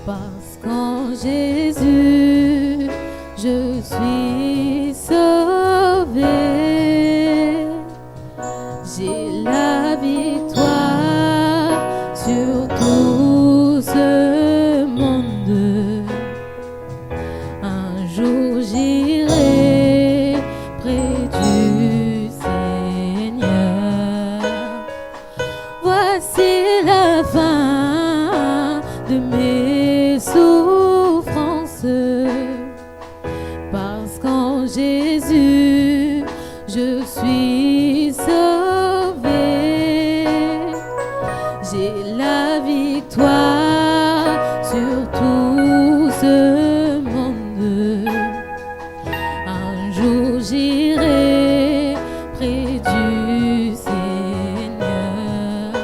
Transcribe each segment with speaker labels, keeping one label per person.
Speaker 1: Parce qu'en Jésus, je suis sauvé. J'ai la victoire sur tout ce monde. Un jour j'irai près du Seigneur. Voici la fin de mes souffrances. Parce qu'en Jésus, je suis sauvé. J'ai la victoire sur tout ce monde. Un jour j'irai près du Seigneur.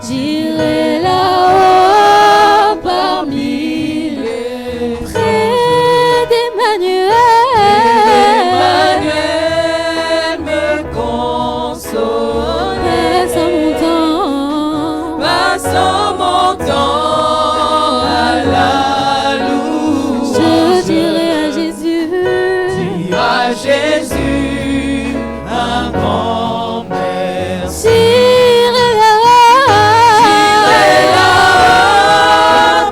Speaker 1: J'irai là-haut parmi les près d'Emmanuel.
Speaker 2: Emmanuel me console.
Speaker 1: Passant mon temps
Speaker 2: à la louange.
Speaker 1: je dirai à Jésus.
Speaker 2: Dis à Jésus un grand merci.
Speaker 1: J'irai là-haut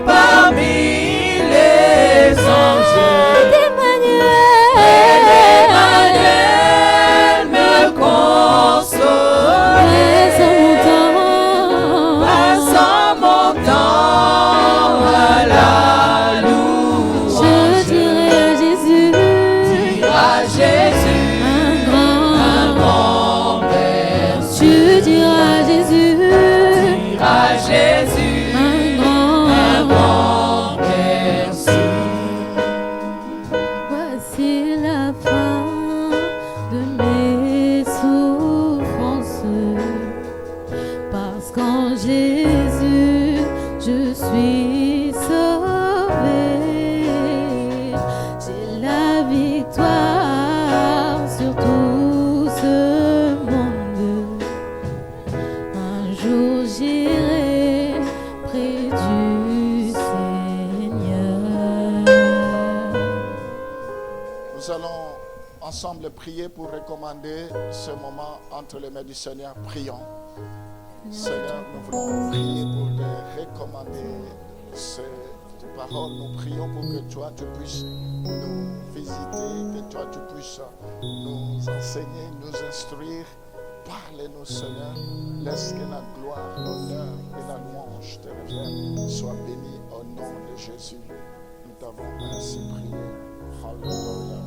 Speaker 2: Parmi les anges,
Speaker 1: d'Emmanuel.
Speaker 2: Emmanuel me console. Passant mon temps à la louange.
Speaker 1: Je dirai à Jésus.
Speaker 2: Dis à Jésus un grand merci.
Speaker 1: Tu diras à Jésus.
Speaker 2: Dis à Jésus un grand merci.
Speaker 1: Voici la fin de mes souffrances. Parce qu'en Jésus, je suis sauvé. J'ai la victoire sur tout ce monde. Un jour j'irai près du Seigneur.
Speaker 3: Nous allons ensemble prier pour recommander ce moment entre les mains du Seigneur. Prions. Seigneur, nous voulons prier pour te recommander cette parole. Nous prions pour que toi, tu puisses nous visiter, que toi, tu puisses nous enseigner, nous instruire. Parlez-nous, Seigneur. Laisse que la gloire, l'honneur et la louange te reviennent. Sois béni au nom de Jésus. Nous t'avons ainsi prié. Alléluia.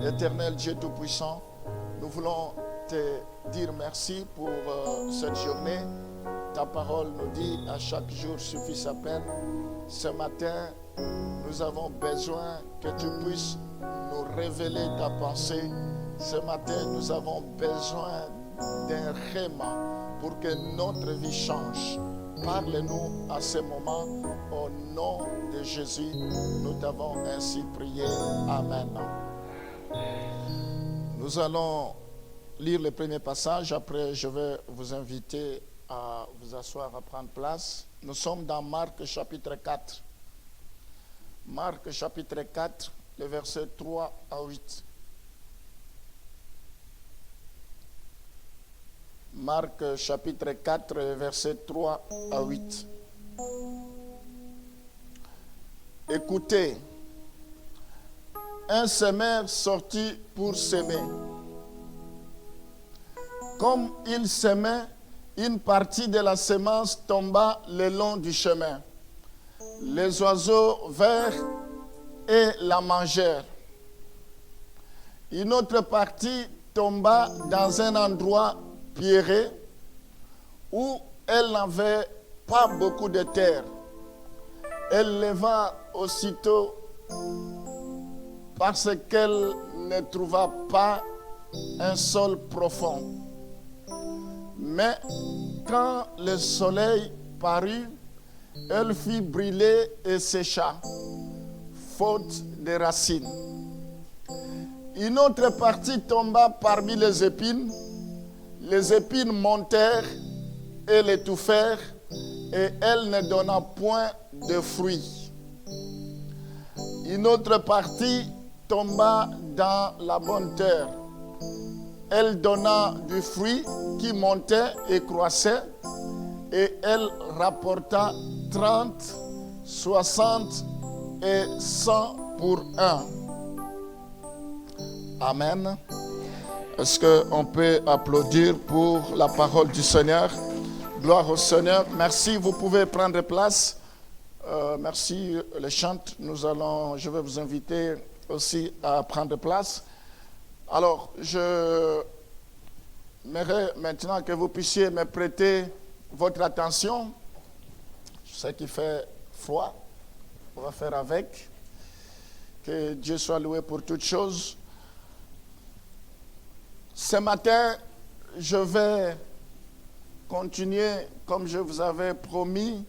Speaker 3: Éternel Dieu Tout-Puissant, nous voulons te dire merci pour cette journée. Ta parole nous dit à chaque jour suffit sa peine. Ce matin, nous avons besoin que tu puisses nous révéler ta pensée. Ce matin, nous avons besoin d'un rhéma pour que notre vie change. Parle-nous à ce moment au nom de Jésus. Nous t'avons ainsi prié. Amen. Nous allons lire le premier passage. Après, je vais vous inviter à vous asseoir, à prendre place. Nous sommes dans Marc chapitre 4. Marc chapitre 4, le verset 3 à 8. Marc chapitre 4, verset 3 à 8. Écoutez, un semeur sortit pour s'aimer. Comme il s'aimait, une partie de la semence tomba le long du chemin. Les oiseaux vinrent et la mangèrent. Une autre partie tomba dans un endroit pierré où elle n'avait pas beaucoup de terre. Elle leva aussitôt parce qu'elle ne trouva pas un sol profond. Mais quand le soleil parut, elle fit brûler et sécha, faute de racines. Une autre partie tomba parmi les épines. Les épines montèrent et l'étouffèrent, et elle ne donna point de fruits. Une autre partie tomba dans la bonne terre. Elle donna du fruit qui montait et croissait, et elle rapporta 30, 60 et 100 pour un. Amen. Est-ce qu'on peut applaudir pour la parole du Seigneur? Gloire au Seigneur. Merci, vous pouvez prendre place. Merci les chantes. Je vais vous inviter aussi à prendre place. Alors, je j'aimerais maintenant que vous puissiez me prêter votre attention. Je sais qu'il fait froid. On va faire avec. Que Dieu soit loué pour toutes choses. Ce matin, je vais continuer, comme je vous avais promis,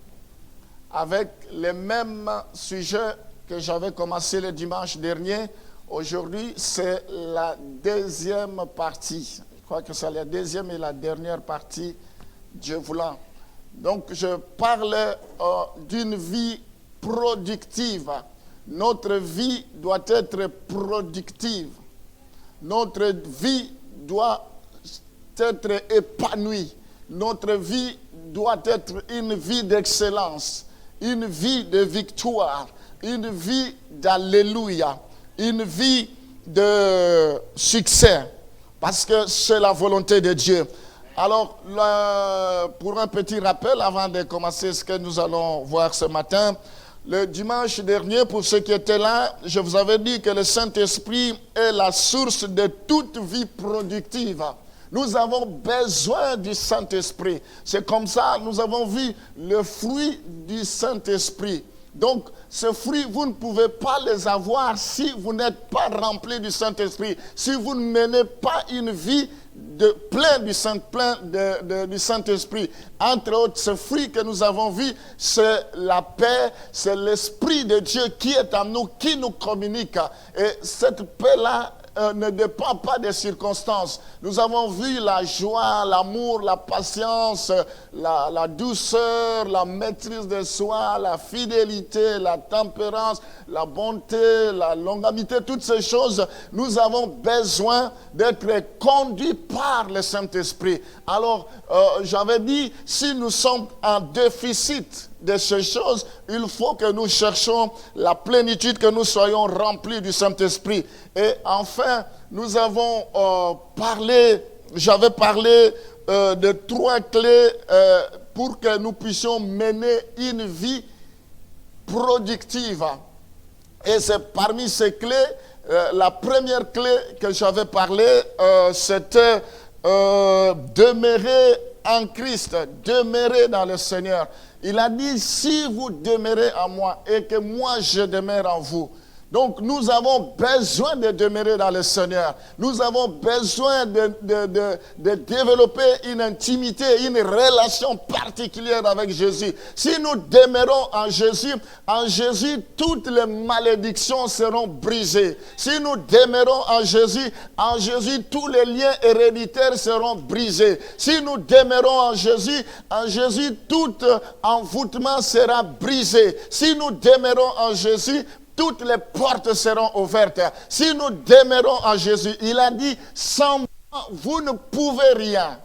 Speaker 3: avec les mêmes sujets que j'avais commencé le dimanche dernier. Aujourd'hui, c'est la deuxième partie. Je crois que c'est la deuxième et la dernière partie, Dieu voulant. Donc, je parle d'une vie productive. Notre vie doit être productive. Notre vie doit être épanouie. Notre vie doit être une vie d'excellence, une vie de victoire, une vie d'alléluia, une vie de succès, parce que c'est la volonté de Dieu. Alors, pour un petit rappel, avant de commencer ce que nous allons voir ce matin, le dimanche dernier, pour ceux qui étaient là, je vous avais dit que le Saint-Esprit est la source de toute vie productive. Nous avons besoin du Saint-Esprit. C'est comme ça, nous avons vu le fruit du Saint-Esprit. Donc, ce fruit, vous ne pouvez pas les avoir si vous n'êtes pas rempli du Saint-Esprit. Si vous ne menez pas une vie plein du Saint-Esprit. Entre autres, ce fruit que nous avons vu, c'est la paix, c'est l'Esprit de Dieu qui est en nous, qui nous communique. Et cette paix-là ne dépend pas des circonstances. Nous avons vu la joie, l'amour, la patience, la douceur, la maîtrise de soi, la fidélité, la tempérance, la bonté, la longanimité, toutes ces choses. Nous avons besoin d'être conduits par le Saint-Esprit. Alors, j'avais dit, si nous sommes en déficit de ces choses, il faut que nous cherchions la plénitude, que nous soyons remplis du Saint-Esprit. Et enfin, nous avons j'avais parlé de 3 clés pour que nous puissions mener une vie productive. Et c'est parmi ces clés, la première clé que j'avais parlé, c'était demeurer en Christ, demeurer dans le Seigneur. Il a dit, si vous demeurez en moi et que moi je demeure en vous. Donc nous avons besoin de demeurer dans le Seigneur. Nous avons besoin de développer une intimité, une relation particulière avec Jésus. Si nous demeurons en Jésus, toutes les malédictions seront brisées. Si nous demeurons en Jésus, tous les liens héréditaires seront brisés. Si nous demeurons en Jésus, tout envoûtement sera brisé. Si nous demeurons en Jésus, toutes les portes seront ouvertes. Si nous demeurons en Jésus, il a dit, sans moi, vous ne pouvez rien.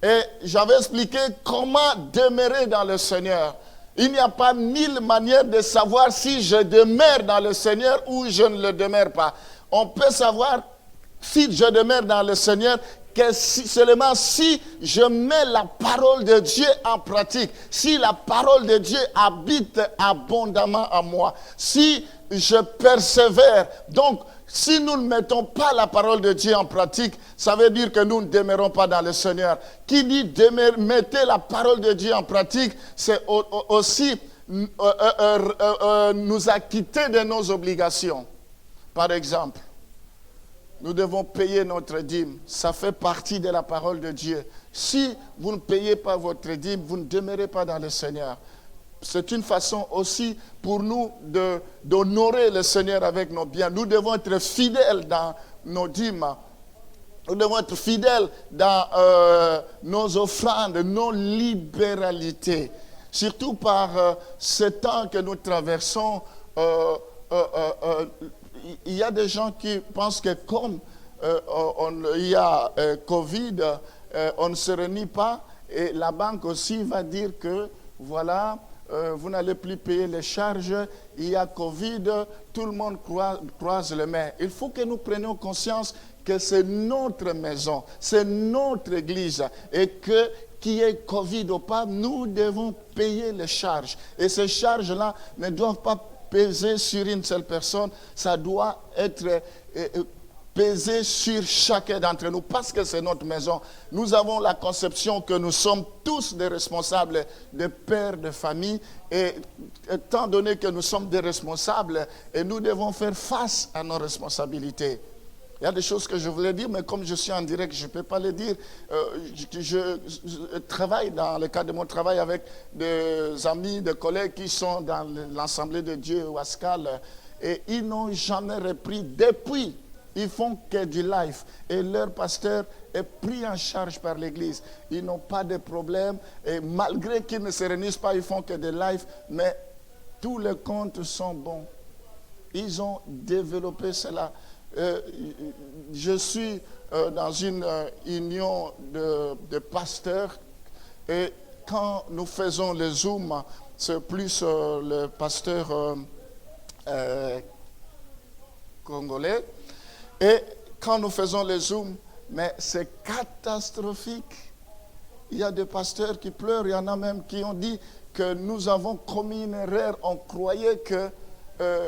Speaker 3: Et j'avais expliqué comment demeurer dans le Seigneur. Il n'y a pas 1000 manières de savoir si je demeure dans le Seigneur ou je ne le demeure pas. On peut savoir si je demeure dans le Seigneur que seulement si je mets la parole de Dieu en pratique, si la parole de Dieu habite abondamment en moi, si je persévère. Donc, si nous ne mettons pas la parole de Dieu en pratique, ça veut dire que nous ne demeurons pas dans le Seigneur. Qui dit mettez la parole de Dieu en pratique, c'est aussi nous acquitter de nos obligations. Par exemple, nous devons payer notre dîme. Ça fait partie de la parole de Dieu. Si vous ne payez pas votre dîme, vous ne demeurez pas dans le Seigneur. C'est une façon aussi pour nous d'honorer le Seigneur avec nos biens. Nous devons être fidèles dans nos dîmes. Nous devons être fidèles dans nos offrandes, nos libéralités. Surtout par ce temps que nous traversons, il y a des gens qui pensent que comme il y a Covid, on ne se réunit pas. Et la banque aussi va dire que, voilà, vous n'allez plus payer les charges, il y a Covid, tout le monde croise les mains. Il faut que nous prenions conscience que c'est notre maison, c'est notre église, et que qu'il y ait Covid ou pas, nous devons payer les charges. Et ces charges-là ne doivent pas peser sur une seule personne, ça doit être pesé sur chacun d'entre nous, parce que c'est notre maison. Nous avons la conception que nous sommes tous des responsables, des pères de famille, et étant donné que nous sommes des responsables, et nous devons faire face à nos responsabilités. Il y a des choses que je voulais dire, mais comme je suis en direct, je ne peux pas les dire. Je travaille dans le cadre de mon travail avec des amis, des collègues qui sont dans l'Assemblée de Dieu, Wascal, et ils n'ont jamais repris depuis. Ils font que du live et leur pasteur est pris en charge par l'église. Ils n'ont pas de problème et malgré qu'ils ne se réunissent pas, ils font que des lives, mais tous les comptes sont bons. Ils ont développé cela. Je suis dans une union de pasteurs et quand nous faisons les Zooms, c'est plus le pasteur congolais. Et quand nous faisons les Zooms, mais c'est catastrophique. Il y a des pasteurs qui pleurent, il y en a même qui ont dit que nous avons commis une erreur. On croyait que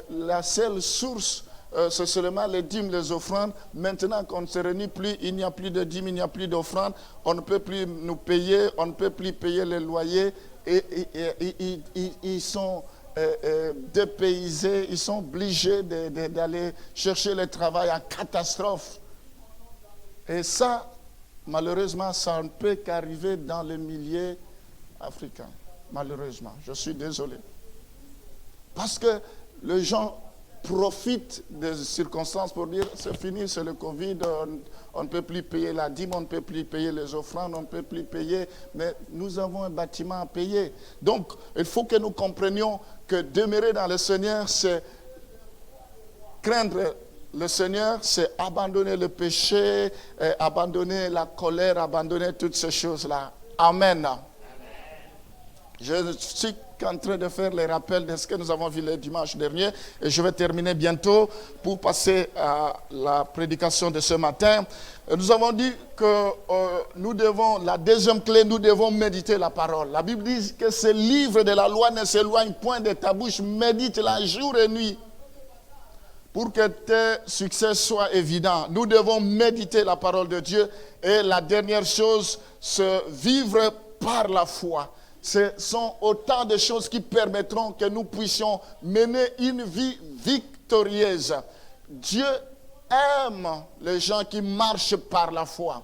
Speaker 3: la seule source, c'est seulement les dîmes, les offrandes. Maintenant qu'on ne se réunit plus, il n'y a plus de dîmes, il n'y a plus d'offrandes. On ne peut plus nous payer, on ne peut plus payer les loyers. Et ils sont dépaysés, ils sont obligés d'aller chercher le travail en catastrophe. Et ça, malheureusement, ça ne peut qu'arriver dans les milieux africains. Malheureusement, je suis désolé. Parce que les gens profitent des circonstances pour dire c'est fini, c'est le Covid, on ne peut plus payer la dîme, on ne peut plus payer les offrandes, on ne peut plus payer, mais nous avons un bâtiment à payer. Donc, il faut que nous comprenions que demeurer dans le Seigneur, c'est craindre le Seigneur, c'est abandonner le péché, abandonner la colère, abandonner toutes ces choses-là. Amen. Je suis en train de faire les rappels de ce que nous avons vu le dimanche dernier et je vais terminer bientôt pour passer à la prédication de ce matin. Nous avons dit que nous devons, la deuxième clé, nous devons méditer la parole. La Bible dit que ce livre de la loi ne s'éloigne point de ta bouche, médite-la jour et nuit pour que tes succès soient évidents. Nous devons méditer la parole de Dieu et la dernière chose, c'est vivre par la foi. Ce sont autant de choses qui permettront que nous puissions mener une vie victorieuse. Dieu aime les gens qui marchent par la foi.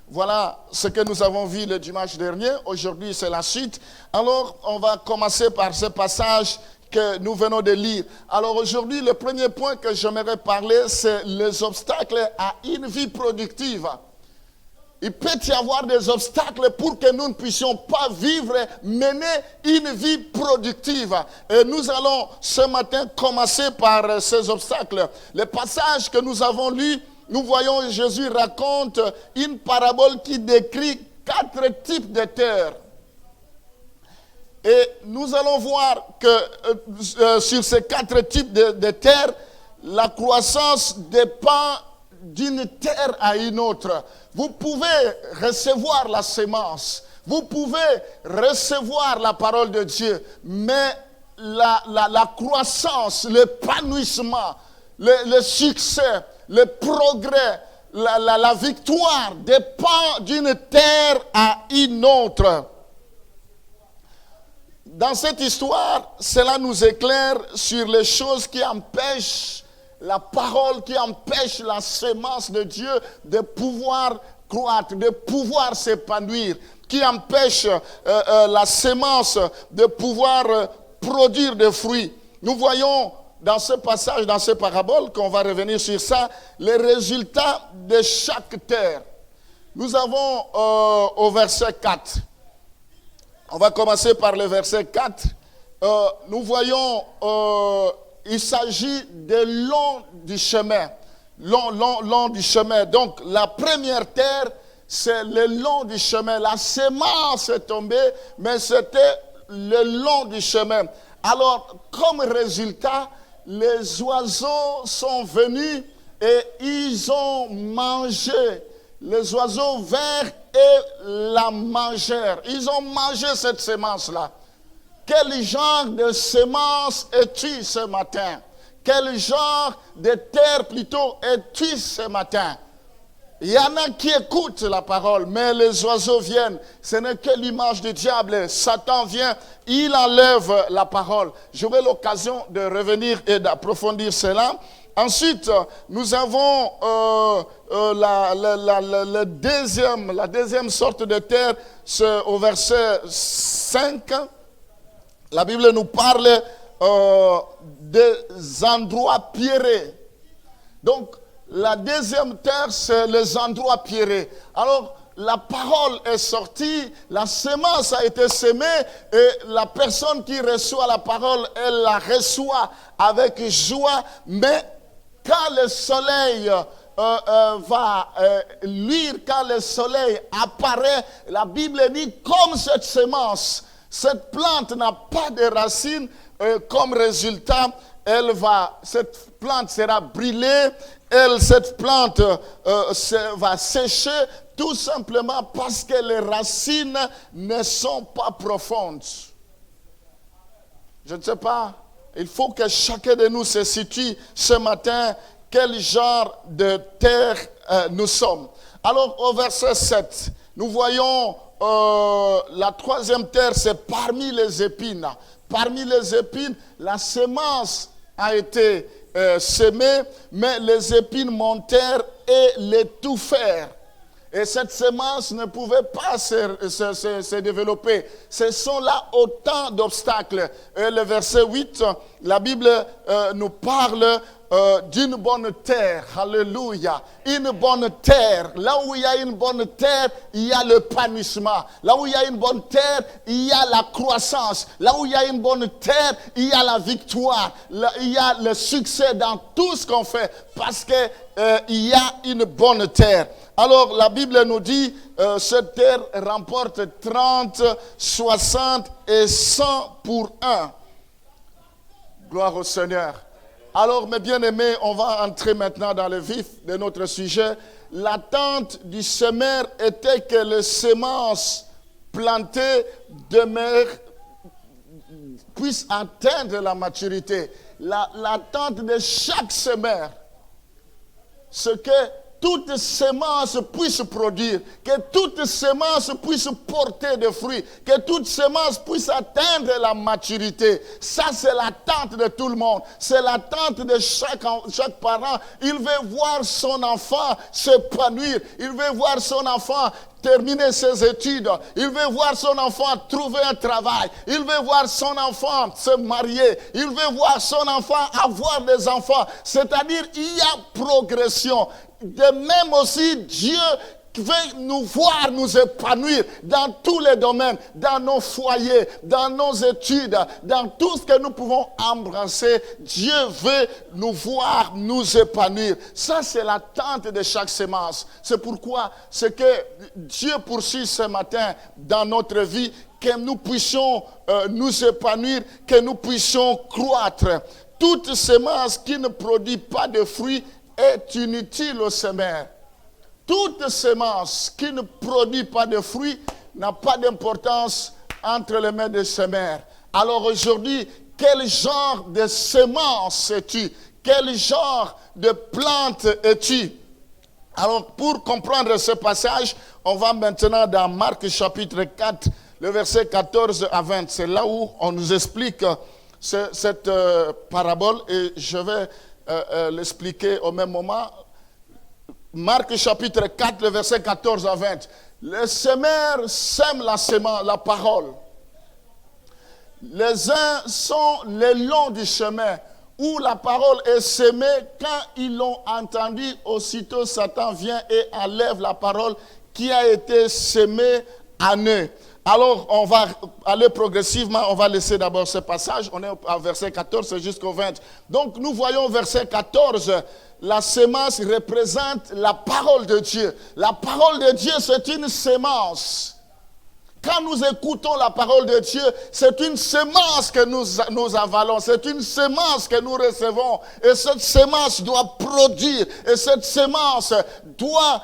Speaker 3: Voilà ce que nous avons vu le dimanche dernier. Aujourd'hui, c'est la suite. Alors, on va commencer par ce passage que nous venons de lire. Alors aujourd'hui, le premier point que j'aimerais parler, c'est les obstacles à une vie productive. Il peut y avoir des obstacles pour que nous ne puissions pas vivre, mener une vie productive. Et nous allons ce matin commencer par ces obstacles. Le passage que nous avons lu, nous voyons Jésus raconte une parabole qui décrit 4 types de terres. Et nous allons voir que sur ces 4 types de terres, la croissance dépend d'une terre à une autre. Vous pouvez recevoir la sémence, vous pouvez recevoir la parole de Dieu, mais la croissance, l'épanouissement, le succès, le progrès, la victoire dépend d'une terre à une autre. Dans cette histoire, cela nous éclaire sur les choses qui empêchent la parole, qui empêche la sémence de Dieu de pouvoir croître, de pouvoir s'épanouir, qui empêche la sémence de pouvoir produire des fruits. Nous voyons dans ce passage, dans ces paraboles, qu'on va revenir sur ça, les résultats de chaque terre. Nous avons au verset 4. On va commencer par le verset 4. Nous voyons, il s'agit de long du chemin. Long du chemin. Donc, la première terre, c'est le long du chemin. La semence est tombée, mais c'était le long du chemin. Alors, comme résultat, les oiseaux sont venus et ils ont mangé. Les oiseaux vinrent et la mangèrent. Ils ont mangé cette semence-là. Quel genre de semence es-tu ce matin? Quel genre de terre plutôt es-tu ce matin? Il y en a qui écoutent la parole, mais les oiseaux viennent. Ce n'est que l'image du diable. Satan vient, il enlève la parole. J'aurai l'occasion de revenir et d'approfondir cela. Ensuite, nous avons la deuxième sorte de terre, c'est au verset 5. La Bible nous parle des endroits pierreux. Donc, la deuxième terre, c'est les endroits pierreux. Alors, la parole est sortie, la semence a été semée et la personne qui reçoit la parole, elle la reçoit avec joie. Mais quand le soleil va luire, quand le soleil apparaît, la Bible dit comme cette semence, cette plante n'a pas de racines, comme résultat, cette plante sera brûlée, cette plante va sécher tout simplement parce que les racines ne sont pas profondes. Je ne sais pas, il faut que chacun de nous se situe ce matin quel genre de terre nous sommes. Alors au verset 7, nous voyons la troisième terre, c'est parmi les épines. Parmi les épines, la semence a été semée, mais les épines montèrent et l'étouffèrent. Et cette semence ne pouvait pas se développer. Ce sont là autant d'obstacles. Et le verset 8, la Bible nous parle d'une bonne terre. Alléluia. Une bonne terre. Là où il y a une bonne terre, il y a l'épanouissement. Là où il y a une bonne terre, il y a la croissance. Là où il y a une bonne terre, il y a la victoire. Là, il y a le succès dans tout ce qu'on fait. Parce que il y a une bonne terre. Alors la Bible nous dit, cette terre remporte 30, 60 et 100 pour 1. Gloire au Seigneur. Alors mes bien-aimés, on va entrer maintenant dans le vif de notre sujet. L'attente du semeur était que les semences plantées puissent atteindre la maturité. L'attente de chaque semeur, c'est que toute semence puisse produire, que toute semence puisse porter des fruits, que toute semence puisse atteindre la maturité. Ça, c'est l'attente de tout le monde. C'est l'attente de chaque parent. Il veut voir son enfant s'épanouir. Il veut voir son enfant terminer ses études. Il veut voir son enfant trouver un travail. Il veut voir son enfant se marier. Il veut voir son enfant avoir des enfants. C'est-à-dire, il y a progression. De même aussi, Dieu veut nous voir nous épanouir dans tous les domaines, dans nos foyers, dans nos études, dans tout ce que nous pouvons embrasser. Dieu veut nous voir nous épanouir. Ça, c'est l'attente de chaque semence. C'est pourquoi ce que Dieu poursuit ce matin dans notre vie, que nous puissions nous épanouir, que nous puissions croître. Toute semence qui ne produit pas de fruits est inutile au semeur. Toute semence qui ne produit pas de fruits n'a pas d'importance entre les mains des semeurs. Alors aujourd'hui, quel genre de semence es-tu? Quel genre de plante es-tu? Alors pour comprendre ce passage, on va maintenant dans Marc chapitre 4, le verset 14 à 20. C'est là où on nous explique cette parabole et je vais l'expliquer au même moment. Marc chapitre 4, le verset 14 à 20. Le semeur sème la parole. Les uns sont le long du chemin où la parole est semée, quand ils l'ont entendue, aussitôt Satan vient et enlève la parole qui a été semée en eux. Alors, on va aller progressivement, on va laisser d'abord ce passage, on est à verset 14 jusqu'au 20. Donc, nous voyons verset 14, la sémence représente la parole de Dieu. La parole de Dieu, c'est une sémence. Quand nous écoutons la parole de Dieu, c'est une sémence que nous avalons, c'est une sémence que nous recevons. Et cette sémence doit produire, et cette sémence doit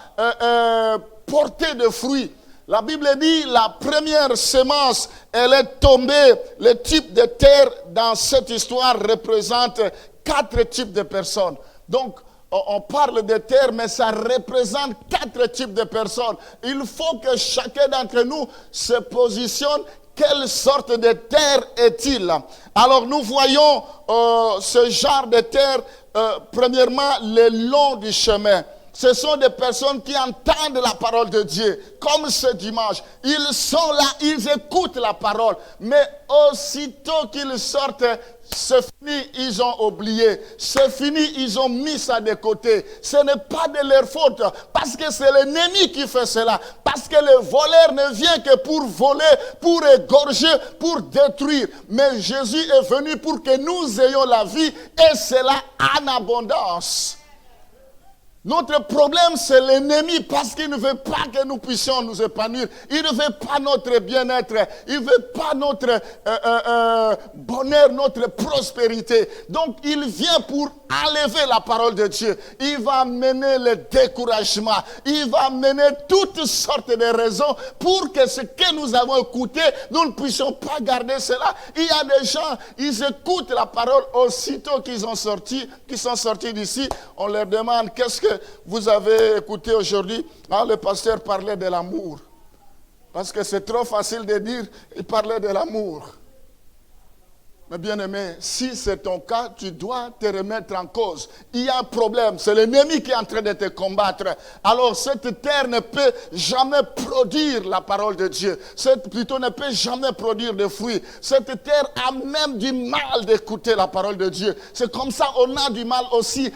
Speaker 3: porter des fruits. La Bible dit, la première sémence, elle est tombée. Le type de terre dans cette histoire représente 4 types de personnes. Donc, on parle de terre, mais ça représente 4 types de personnes. Il faut que chacun d'entre nous se positionne. Quelle sorte de terre est-il? Alors, nous voyons ce genre de terre, premièrement, le long du chemin. Ce sont des personnes qui entendent la parole de Dieu, comme ce dimanche. Ils sont là, ils écoutent la parole. Mais aussitôt qu'ils sortent, c'est fini, ils ont oublié. C'est fini, ils ont mis ça de côté. Ce n'est pas de leur faute, parce que c'est l'ennemi qui fait cela. Parce que le voleur ne vient que pour voler, pour égorger, pour détruire. Mais Jésus est venu pour que nous ayons la vie, et cela en abondance. Notre problème, c'est l'ennemi, parce qu'il ne veut pas que nous puissions nous épanouir. Il ne veut pas notre bien-être. Il ne veut pas notre bonheur, notre prospérité. Donc, il vient pour enlever la parole de Dieu. Il va amener le découragement. Il va amener toutes sortes de raisons pour que ce que nous avons écouté, nous ne puissions pas garder cela. Il y a des gens, ils écoutent la parole aussitôt qu'ils sont sortis d'ici. On leur demande, qu'est-ce que vous avez écouté aujourd'hui? Le pasteur parlait de l'amour. Parce que c'est trop facile de dire, il parlait de l'amour. Mais bien aimé, si c'est ton cas, tu dois te remettre en cause. Il y a un problème, c'est l'ennemi qui est en train de te combattre. Alors cette terre ne peut jamais produire la parole de Dieu. Plutôt ne peut jamais produire de fruits. Cette terre a même du mal d'écouter la parole de Dieu. C'est comme ça, on a du mal aussi.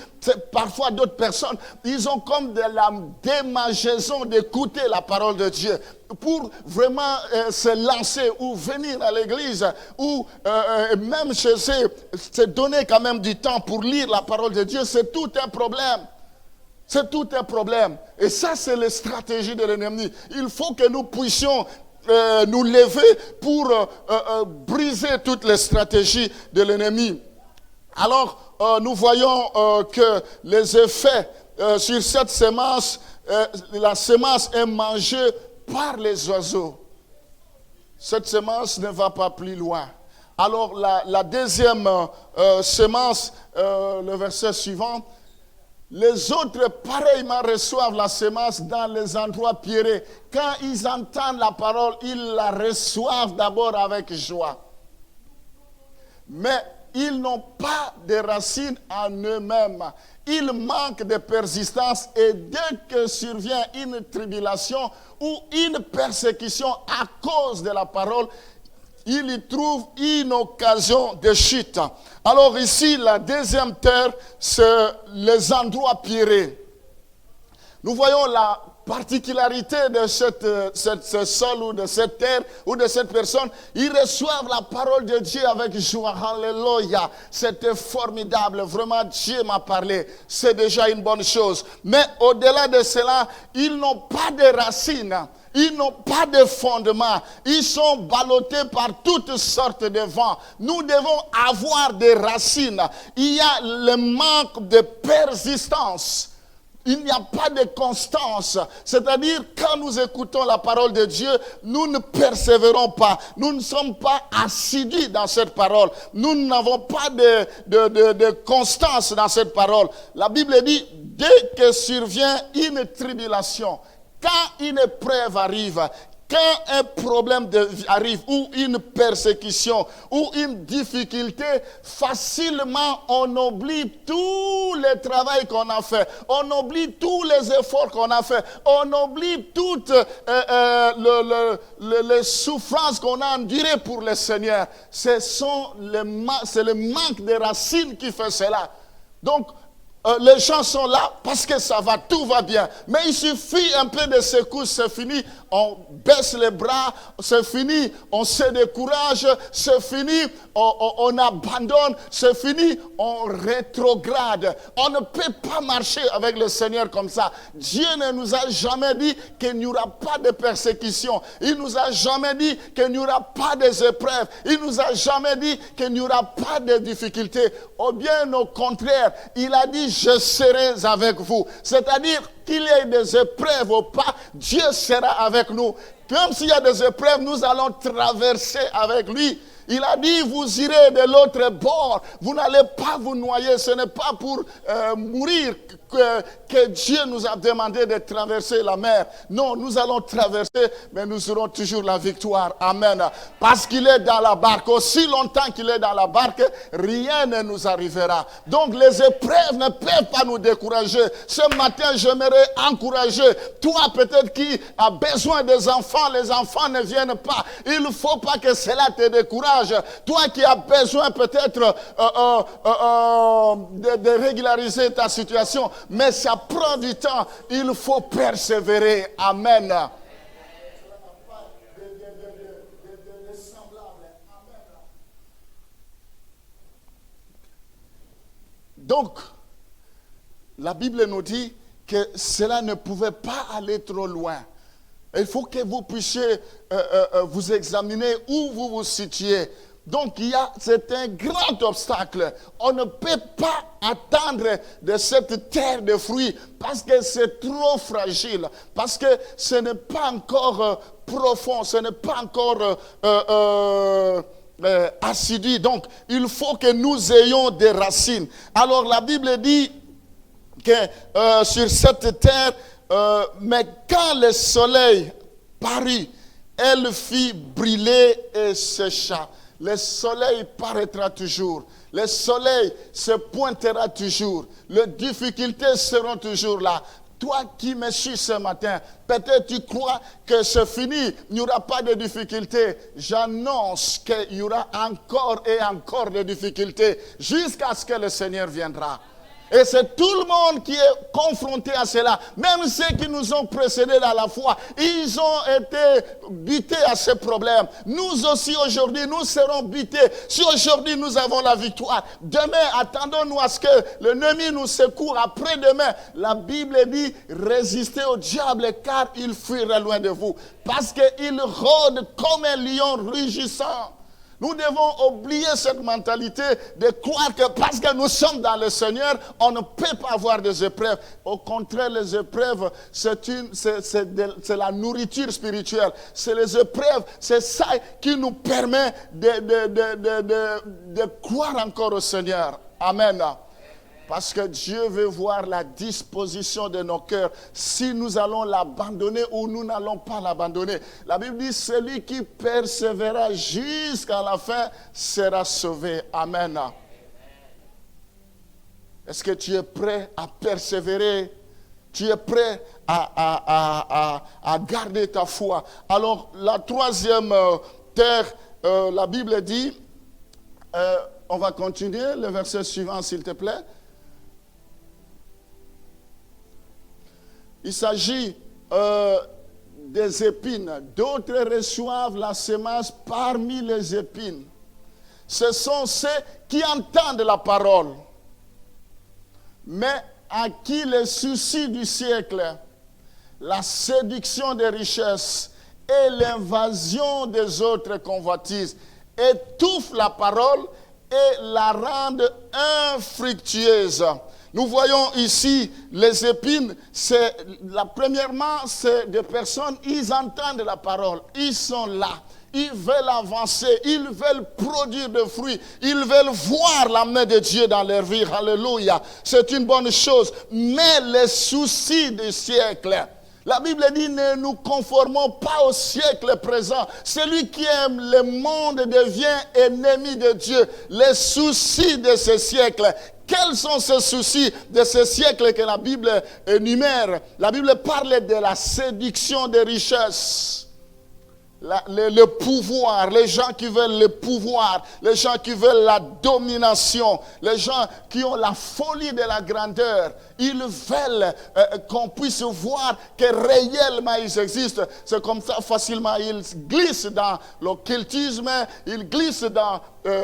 Speaker 3: Parfois d'autres personnes, ils ont comme de la démangeaison d'écouter la parole de Dieu. Pour vraiment se lancer ou venir à l'église ou même chez eux, se donner quand même du temps pour lire la parole de Dieu, c'est tout un problème. C'est tout un problème. Et ça, c'est la stratégie de l'ennemi. Il faut que nous puissions nous lever pour briser toutes les stratégies de l'ennemi. Alors, nous voyons que les effets sur cette sémence, la sémence est mangée par les oiseaux. Cette sémence ne va pas plus loin. Alors la deuxième sémence, le verset suivant, les autres pareillement reçoivent la sémence dans les endroits pierreux. Quand ils entendent la parole, ils la reçoivent d'abord avec joie. Mais ils n'ont pas de racines en eux-mêmes. Ils manquent de persistance, et dès que survient une tribulation ou une persécution à cause de la parole, ils y trouvent une occasion de chute. Alors ici, la deuxième terre, c'est les endroits pierreux. Nous voyons la particularité de ce sol ou de cette terre ou de cette personne. Ils reçoivent la parole de Dieu avec joie. Alléluia. C'était formidable. Vraiment, Dieu m'a parlé. C'est déjà une bonne chose. Mais au-delà de cela, ils n'ont pas de racines. Ils n'ont pas de fondement. Ils sont ballottés par toutes sortes de vents. Nous devons avoir des racines. Il y a le manque de persistance. Il n'y a pas de constance. C'est-à-dire, quand nous écoutons la parole de Dieu, nous ne persévérons pas. Nous ne sommes pas assidus dans cette parole. Nous n'avons pas de constance dans cette parole. La Bible dit, dès que survient une tribulation, quand une épreuve arrive, quand un problème arrive, ou une persécution, ou une difficulté, facilement on oublie tout le travail qu'on a fait. On oublie tous les efforts qu'on a fait. On oublie toutes les souffrances qu'on a endurées pour le Seigneur. C'est le manque de racines qui fait cela. Donc, les gens sont là parce que ça va, tout va bien. Mais il suffit un peu de secousse, c'est fini. On baisse les bras, c'est fini. On se décourage, c'est fini. On abandonne, c'est fini. On rétrograde. On ne peut pas marcher avec le Seigneur comme ça. Dieu ne nous a jamais dit qu'il n'y aura pas de persécution. Il nous a jamais dit qu'il n'y aura pas des épreuves. Il nous a jamais dit qu'il n'y aura pas de difficultés. Ou bien au contraire, il a dit je serai avec vous. C'est-à-dire qu'il y ait des épreuves ou pas, Dieu sera avec nous. Même s'il y a des épreuves, nous allons traverser avec lui. Il a dit, vous irez de l'autre bord. Vous n'allez pas vous noyer. Ce n'est pas pour mourir que Dieu nous a demandé de traverser la mer. Non, nous allons traverser, mais nous aurons toujours la victoire. Amen. Parce qu'il est dans la barque. Aussi longtemps qu'il est dans la barque, rien ne nous arrivera. Donc les épreuves ne peuvent pas nous décourager. Ce matin, j'aimerais encourager. Toi, peut-être qui a besoin des enfants, les enfants ne viennent pas. Il ne faut pas que cela te décourage. Toi qui as besoin peut-être de régulariser ta situation, mais ça prend du temps. Il faut persévérer. Amen. Donc, la Bible nous dit que cela ne pouvait pas aller trop loin. Il faut que vous puissiez vous examiner où vous vous situez. Donc, c'est un grand obstacle. On ne peut pas attendre de cette terre de fruits parce que c'est trop fragile, parce que ce n'est pas encore profond, ce n'est pas encore assidu. Donc, il faut que nous ayons des racines. Alors, la Bible dit que sur cette terre, mais quand le soleil parut, elle fit brûler et sécha. Le soleil paraîtra toujours. Le soleil se pointera toujours. Les difficultés seront toujours là. Toi qui me suis ce matin, peut-être tu crois que c'est fini, il n'y aura pas de difficultés. J'annonce qu'il y aura encore et encore de difficultés jusqu'à ce que le Seigneur viendra. Et c'est tout le monde qui est confronté à cela. Même ceux qui nous ont précédés dans la foi, ils ont été butés à ce problème. Nous aussi aujourd'hui, nous serons butés. Si aujourd'hui nous avons la victoire, demain, attendons-nous à ce que l'ennemi nous secoue. Après-demain, la Bible dit, résistez au diable car il fuira loin de vous. Parce qu'il rôde comme un lion rugissant. Nous devons oublier cette mentalité de croire que parce que nous sommes dans le Seigneur, on ne peut pas avoir des épreuves. Au contraire, les épreuves, c'est la nourriture spirituelle. C'est les épreuves, c'est ça qui nous permet de croire encore au Seigneur. Amen. Parce que Dieu veut voir la disposition de nos cœurs. Si nous allons l'abandonner ou nous n'allons pas l'abandonner. La Bible dit, celui qui persévérera jusqu'à la fin sera sauvé. Amen. Est-ce que tu es prêt à persévérer? Tu es prêt à garder ta foi? Alors, la troisième terre, la Bible dit, on va continuer, le verset suivant s'il te plaît. Il s'agit des épines. D'autres reçoivent la semence parmi les épines. Ce sont ceux qui entendent la parole, mais à qui les soucis du siècle, la séduction des richesses et l'invasion des autres convoitises étouffent la parole et la rendent infructueuse. Nous voyons ici les épines, premièrement, c'est des personnes, ils entendent la parole, ils sont là, ils veulent avancer, ils veulent produire des fruits, ils veulent voir la main de Dieu dans leur vie, alléluia, c'est une bonne chose, mais les soucis du siècle, La Bible dit, ne nous conformons pas au siècle présent. Celui qui aime le monde devient ennemi de Dieu. Les soucis de ce siècle. Quels sont ces soucis de ce siècle que la Bible énumère? La Bible parle de la séduction des richesses. Le pouvoir, les gens qui veulent le pouvoir, les gens qui veulent la domination, les gens qui ont la folie de la grandeur, ils veulent qu'on puisse voir que réellement ils existent. C'est comme ça facilement ils glissent dans l'occultisme, ils glissent dans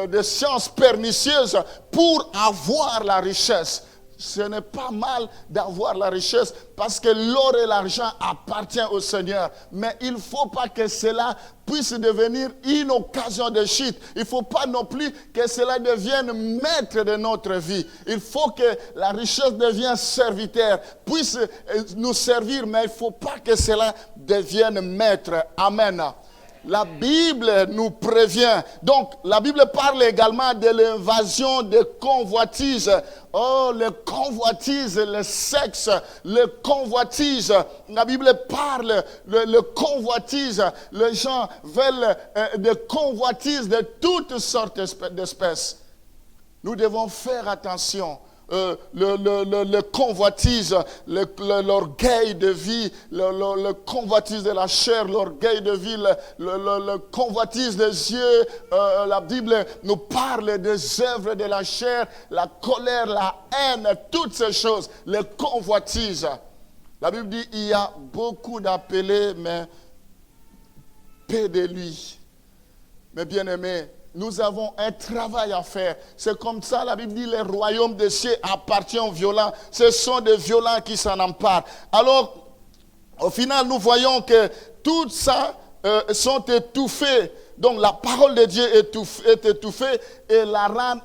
Speaker 3: des sciences pernicieuses pour avoir la richesse. Ce n'est pas mal d'avoir la richesse parce que l'or et l'argent appartiennent au Seigneur. Mais il ne faut pas que cela puisse devenir une occasion de chute. Il ne faut pas non plus que cela devienne maître de notre vie. Il faut que la richesse devienne serviteur, puisse nous servir, mais il ne faut pas que cela devienne maître. Amen. La Bible nous prévient. Donc, la Bible parle également de l'invasion des convoitises. Oh, les convoitises, le sexe, le convoitise. La Bible parle le convoitise. Les gens veulent des convoitises de toutes sortes d'espèces. Nous devons faire attention. Le convoitise, l'orgueil de vie, le convoitise de la chair, l'orgueil de vie, le convoitise des yeux. La Bible nous parle des œuvres de la chair, la colère, la haine, toutes ces choses, le convoitise. La Bible dit il y a beaucoup d'appelés, mais peu de lui. Mais bien aimés, nous avons un travail à faire. C'est comme ça, la Bible dit, le royaume des cieux appartient aux violents. Ce sont des violents qui s'en emparent. Alors, au final, nous voyons que tout ça sont étouffés. Donc, la parole de Dieu est étouffée et la rend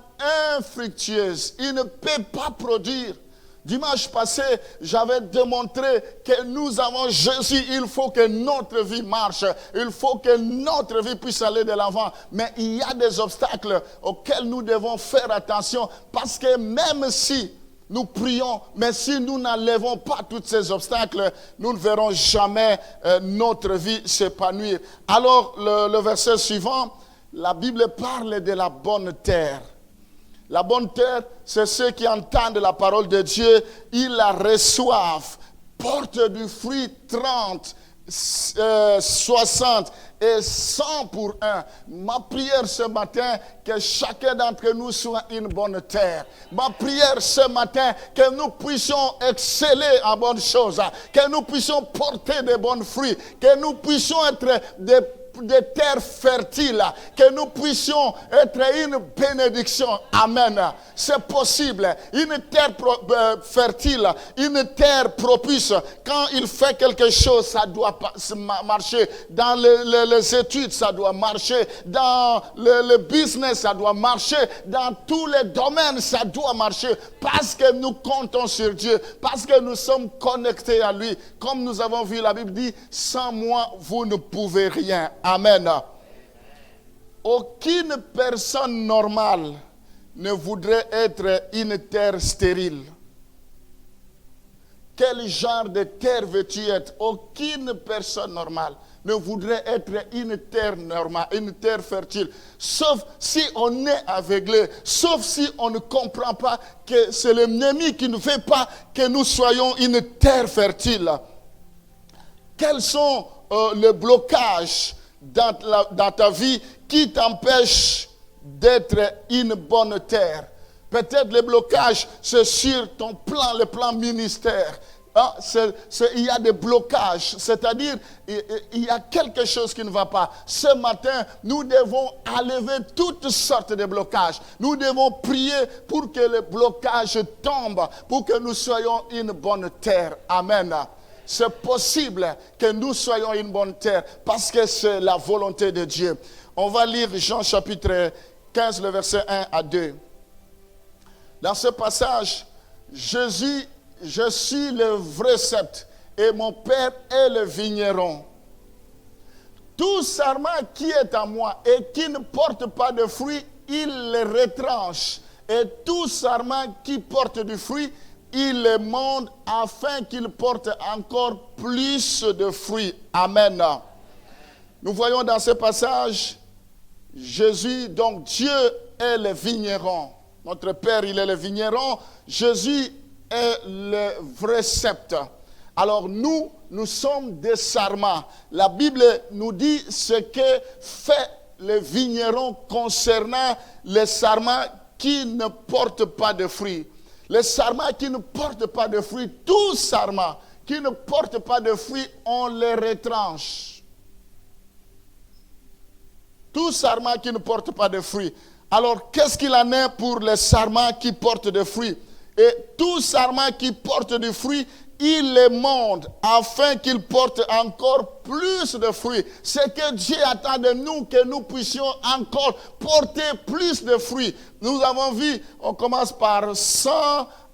Speaker 3: infructueuse. Il ne peut pas produire. Dimanche passé, j'avais démontré que nous avons Jésus. Il faut que notre vie marche. Il faut que notre vie puisse aller de l'avant. Mais il y a des obstacles auxquels nous devons faire attention. Parce que même si nous prions, mais si nous n'enlevons pas tous ces obstacles, nous ne verrons jamais notre vie s'épanouir. Alors, le verset suivant, la Bible parle de la bonne terre. La bonne terre, c'est ceux qui entendent la parole de Dieu, ils la reçoivent, portent du fruit 30, 60 et 100 pour un. Ma prière ce matin, que chacun d'entre nous soit une bonne terre. Ma prière ce matin, que nous puissions exceller en bonnes choses, que nous puissions porter de bons fruits, que nous puissions être des terres fertiles, que nous puissions être une bénédiction. Amen. C'est possible. Une terre fertile, une terre propice. Quand il fait quelque chose, ça doit marcher. Dans les études, ça doit marcher. Dans le business, ça doit marcher. Dans tous les domaines, ça doit marcher. Parce que nous comptons sur Dieu. Parce que nous sommes connectés à lui. Comme nous avons vu, la Bible dit, sans moi, vous ne pouvez rien. Amen. Aucune personne normale ne voudrait être une terre stérile. Quel genre de terre veux-tu être? Aucune personne normale ne voudrait être une terre normale, une terre fertile. Sauf si on est aveuglé, sauf si on ne comprend pas que c'est l'ennemi qui ne veut pas que nous soyons une terre fertile. Quels sont les blocages dans ta vie qui t'empêche d'être une bonne terre? Peut-être le blocage, c'est sur ton plan, le plan ministère. Il y a des blocages, c'est-à-dire il y a quelque chose qui ne va pas. Ce matin, nous devons enlever toutes sortes de blocages. Nous devons prier pour que les blocages tombent, pour que nous soyons une bonne terre. Amen. C'est possible que nous soyons une bonne terre parce que c'est la volonté de Dieu. On va lire Jean chapitre 15, le verset 1 à 2. Dans ce passage, Jésus, je suis le vrai cep et mon Père est le vigneron. Tout sarment qui est à moi et qui ne porte pas de fruit, il le retranche. Et tout sarment qui porte du fruit, il les monde afin qu'ils portent encore plus de fruits. Amen. Nous voyons dans ce passage, Jésus, donc Dieu est le vigneron. Notre Père, il est le vigneron. Jésus est le vrai sceptre. Alors nous sommes des sarments. La Bible nous dit ce que fait le vigneron concernant les sarments qui ne portent pas de fruits. Les sarments qui ne portent pas de fruits, tous sarments qui ne portent pas de fruits, on les retranche. Tous sarments qui ne portent pas de fruits. Alors, qu'est-ce qu'il en est pour les sarments qui portent des fruits? Et tous sarments qui portent du fruit, il les monde afin qu'ils portent encore plus de fruits. C'est que Dieu attend de nous que nous puissions encore porter plus de fruits. Nous avons vu, on commence par 100,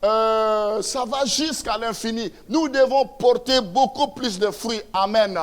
Speaker 3: ça va jusqu'à l'infini. Nous devons porter beaucoup plus de fruits. Amen.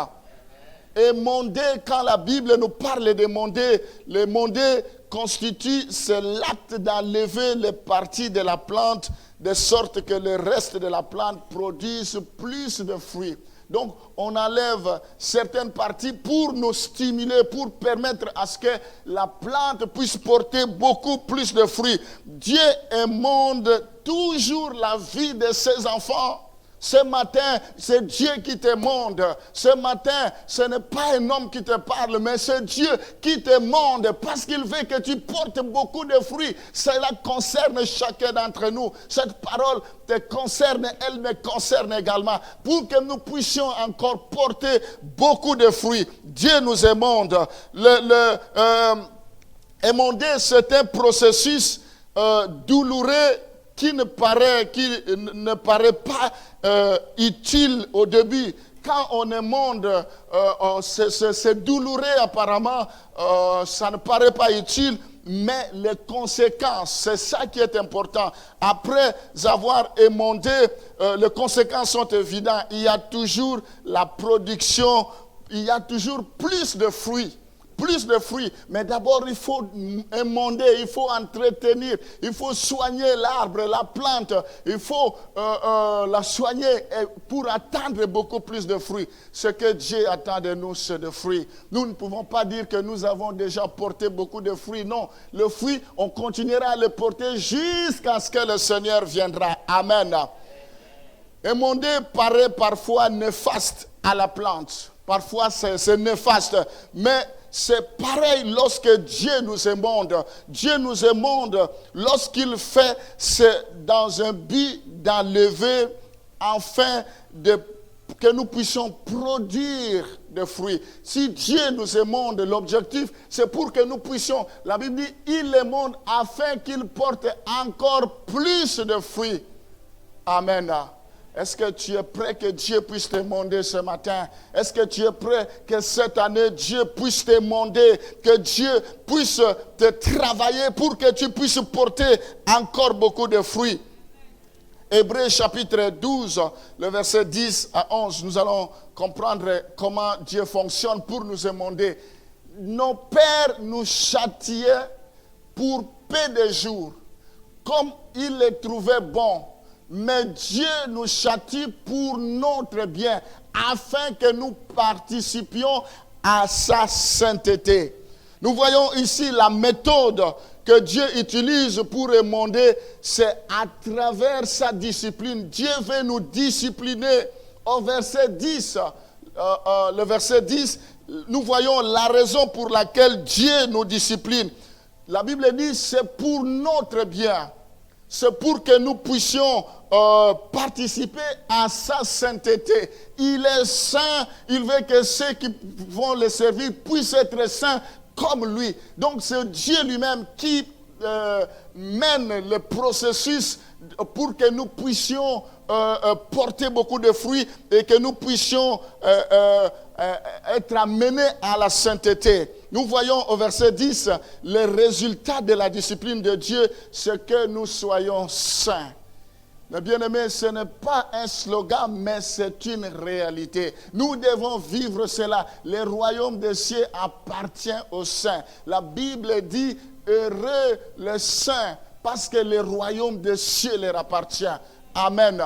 Speaker 3: Et monder, quand la Bible nous parle de monder, le monder constitue, c'est l'acte d'enlever les parties de la plante de sorte que le reste de la plante produise plus de fruits. Donc, on enlève certaines parties pour nous stimuler, pour permettre à ce que la plante puisse porter beaucoup plus de fruits. Dieu émonde toujours la vie de ses enfants. Ce matin, c'est Dieu qui t'émonde. Ce matin, ce n'est pas un homme qui te parle, mais c'est Dieu qui t'émonde parce qu'il veut que tu portes beaucoup de fruits. Cela concerne chacun d'entre nous. Cette parole te concerne, elle me concerne également. Pour que nous puissions encore porter beaucoup de fruits. Dieu nous émonde. Émonder, c'est un processus douloureux qui ne paraît pas utile au début. Quand on émonde, c'est douloureux apparemment, ça ne paraît pas utile, mais les conséquences, c'est ça qui est important. Après avoir émondé, les conséquences sont évidentes. Il y a toujours la production, il y a toujours plus de fruits. Plus de fruits, mais d'abord il faut émonder, il faut entretenir, il faut soigner l'arbre, la plante, il faut la soigner pour attendre beaucoup plus de fruits. Ce que Dieu attend de nous, c'est des fruits. Nous ne pouvons pas dire que nous avons déjà porté beaucoup de fruits. Non, le fruit, on continuera à le porter jusqu'à ce que le Seigneur viendra. Amen. Émonder paraît parfois néfaste à la plante. Parfois c'est néfaste, mais c'est pareil lorsque Dieu nous émonde. Dieu nous émonde lorsqu'il fait, c'est dans un but d'enlever afin que nous puissions produire des fruits. Si Dieu nous émonde, l'objectif, c'est pour que nous puissions, la Bible dit, il émonde afin qu'il porte encore plus de fruits. Amen. Est-ce que tu es prêt que Dieu puisse t'émonder ce matin? Est-ce que tu es prêt que cette année, Dieu puisse t'émonder, que Dieu puisse te travailler pour que tu puisses porter encore beaucoup de fruits? Hébreux chapitre 12, le verset 10 à 11, nous allons comprendre comment Dieu fonctionne pour nous émonder. Nos pères nous châtiaient pour peu de jours, comme ils les trouvaient bons. Mais Dieu nous châtie pour notre bien, afin que nous participions à sa sainteté. Nous voyons ici la méthode que Dieu utilise pour émonder, c'est à travers sa discipline. Dieu veut nous discipliner. Au verset 10, le verset 10, nous voyons la raison pour laquelle Dieu nous discipline. La Bible dit, c'est pour notre bien. C'est pour que nous puissions participer à sa sainteté. Il est saint, il veut que ceux qui vont le servir puissent être saints comme lui. Donc c'est Dieu lui-même qui mène le processus pour que nous puissions porter beaucoup de fruits et que nous puissions être amenés à la sainteté. Nous voyons au verset 10, le résultat de la discipline de Dieu, c'est que nous soyons saints. Mais bien aimé, ce n'est pas un slogan, mais c'est une réalité. Nous devons vivre cela. Le royaume des cieux appartient aux saints. La Bible dit, heureux les saints, parce que le royaume des cieux leur appartient. Amen.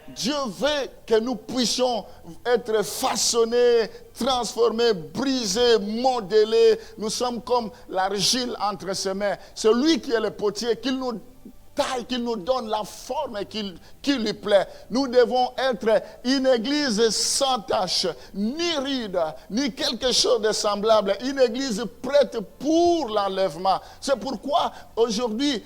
Speaker 3: Dieu veut que nous puissions être façonnés, transformés, brisés, modelés. Nous sommes comme l'argile entre ses mains. C'est lui qui est le potier, qu'il nous taille, qu'il nous donne la forme qui lui plaît. Nous devons être une église sans tache, ni ride, ni quelque chose de semblable. Une église prête pour l'enlèvement. C'est pourquoi aujourd'hui,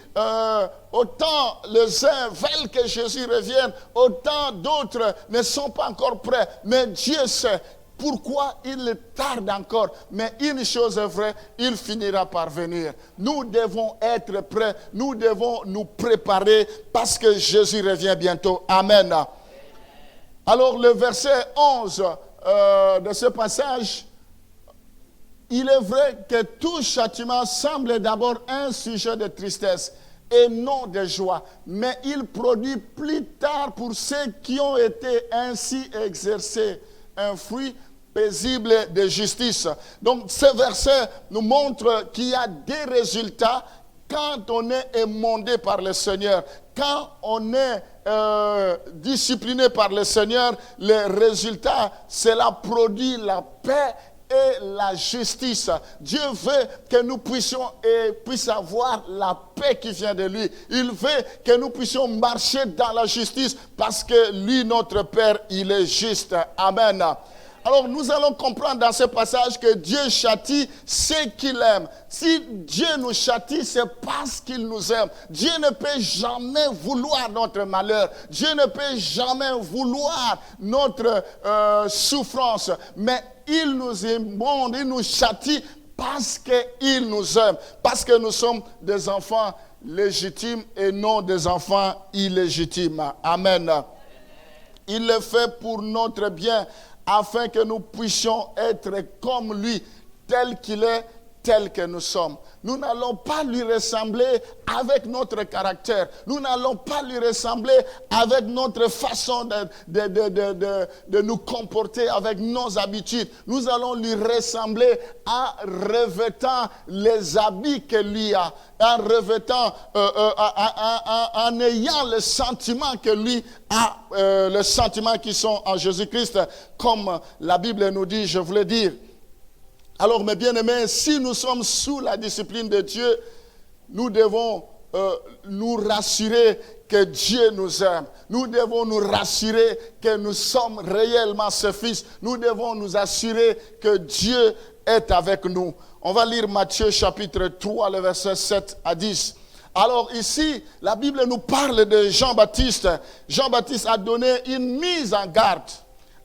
Speaker 3: autant les uns veulent que Jésus revienne, autant d'autres ne sont pas encore prêts. Mais Dieu sait pourquoi il tarde encore. Mais une chose est vraie, il finira par venir. Nous devons être prêts, nous devons nous préparer parce que Jésus revient bientôt. Amen. Alors le verset 11 de ce passage, il est vrai que tout châtiment semble d'abord un sujet de tristesse et non de joie, mais il produit plus tard pour ceux qui ont été ainsi exercés un fruit paisible de justice. Donc ce verset nous montre qu'il y a des résultats quand on est émondé par le Seigneur, quand on est discipliné par le Seigneur. Les résultats, cela produit la paix et la justice. Dieu veut que nous puissions avoir la paix qui vient de lui. Il veut que nous puissions marcher dans la justice parce que lui, notre Père, il est juste. Amen. Alors nous allons comprendre dans ce passage que Dieu châtie ceux qu'il aime. Si Dieu nous châtie, c'est parce qu'il nous aime. Dieu ne peut jamais vouloir notre malheur. Dieu ne peut jamais vouloir notre souffrance. Mais il nous émonde, il nous châtie parce qu'il nous aime. Parce que nous sommes des enfants légitimes et non des enfants illégitimes. Amen. Il le fait pour notre bien, afin que nous puissions être comme lui, tel qu'il est, tel que nous sommes. Nous n'allons pas lui ressembler avec notre caractère. Nous n'allons pas lui ressembler avec notre façon de nous comporter, avec nos habitudes. Nous allons lui ressembler en revêtant les habits que lui a, en revêtant, en ayant le sentiment que lui a, les sentiments qui sont en Jésus-Christ, comme la Bible nous dit, je voulais dire. Alors, mes bien-aimés, si nous sommes sous la discipline de Dieu, nous devons nous rassurer que Dieu nous aime. Nous devons nous rassurer que nous sommes réellement ses fils. Nous devons nous assurer que Dieu est avec nous. On va lire Matthieu chapitre 3, le verset 7 à 10. Alors ici, la Bible nous parle de Jean-Baptiste. Jean-Baptiste a donné une mise en garde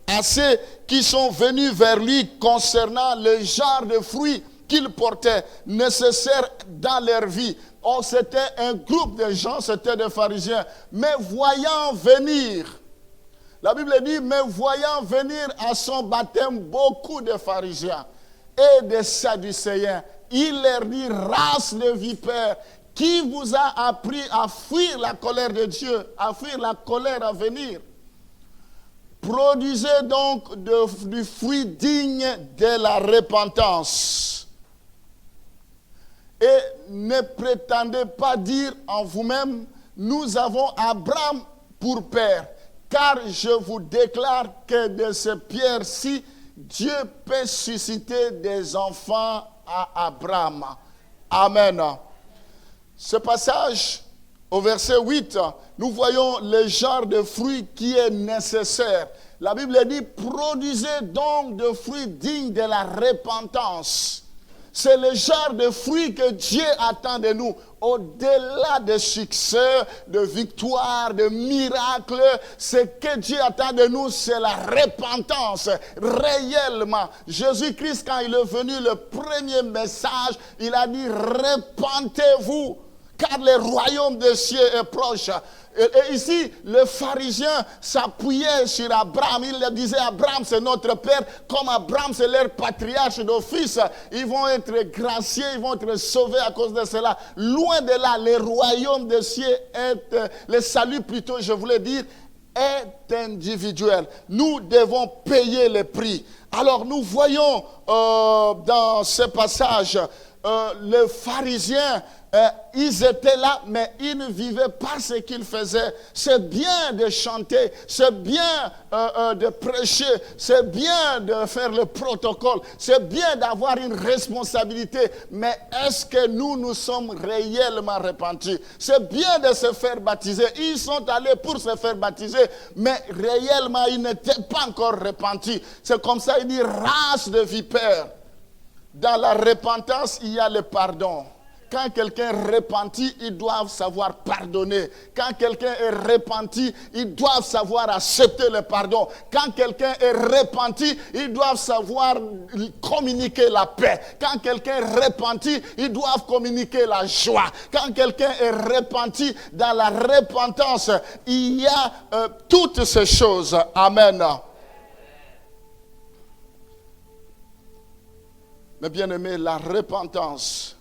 Speaker 3: à ceux qui sont venus vers lui concernant le genre de fruits qu'il portait, nécessaires dans leur vie. Or, c'était un groupe de gens, c'était des pharisiens. Mais voyant venir, la Bible dit, mais voyant venir à son baptême beaucoup de pharisiens et de sadducéens, il leur dit, race de vipères, qui vous a appris à fuir la colère de Dieu, à fuir la colère à venir? Produisez donc du fruit digne de la repentance. Et ne prétendez pas dire en vous-même, nous avons Abraham pour père. Car je vous déclare que de ces pierres-ci, Dieu peut susciter des enfants à Abraham. Amen. Ce passage, au verset 8, nous voyons le genre de fruit qui est nécessaire. La Bible dit, produisez donc de fruits dignes de la repentance. C'est le genre de fruits que Dieu attend de nous. Au-delà de succès, de victoire, de miracles, ce que Dieu attend de nous, c'est la repentance, réellement. Jésus-Christ, quand il est venu, le premier message, il a dit, repentez-vous, car le royaume des cieux est proche. Et ici, le pharisien s'appuyait sur Abraham. Il leur disait, Abraham, c'est notre père. Comme Abraham, c'est leur patriarche d'office. Ils vont être graciés, ils vont être sauvés à cause de cela. Loin de là, le royaume des cieux est, le salut plutôt, je voulais dire, est individuel. Nous devons payer le prix. Alors, nous voyons dans ce passage, le pharisien ils étaient là, mais ils ne vivaient pas ce qu'ils faisaient. C'est bien de chanter, c'est bien de prêcher, c'est bien de faire le protocole, c'est bien d'avoir une responsabilité, mais est-ce que nous sommes réellement repentis? C'est bien de se faire baptiser. Ils sont allés pour se faire baptiser, mais réellement, ils n'étaient pas encore repentis. C'est comme ça, il dit, race de vipères. Dans la repentance, il y a le pardon. Quand quelqu'un est repenti, ils doivent savoir pardonner. Quand quelqu'un est repenti, ils doivent savoir accepter le pardon. Quand quelqu'un est repenti, ils doivent savoir communiquer la paix. Quand quelqu'un est repenti, ils doivent communiquer la joie. Quand quelqu'un est repenti, dans la repentance, il y a toutes ces choses. Amen. Mais bien aimé, la repentance,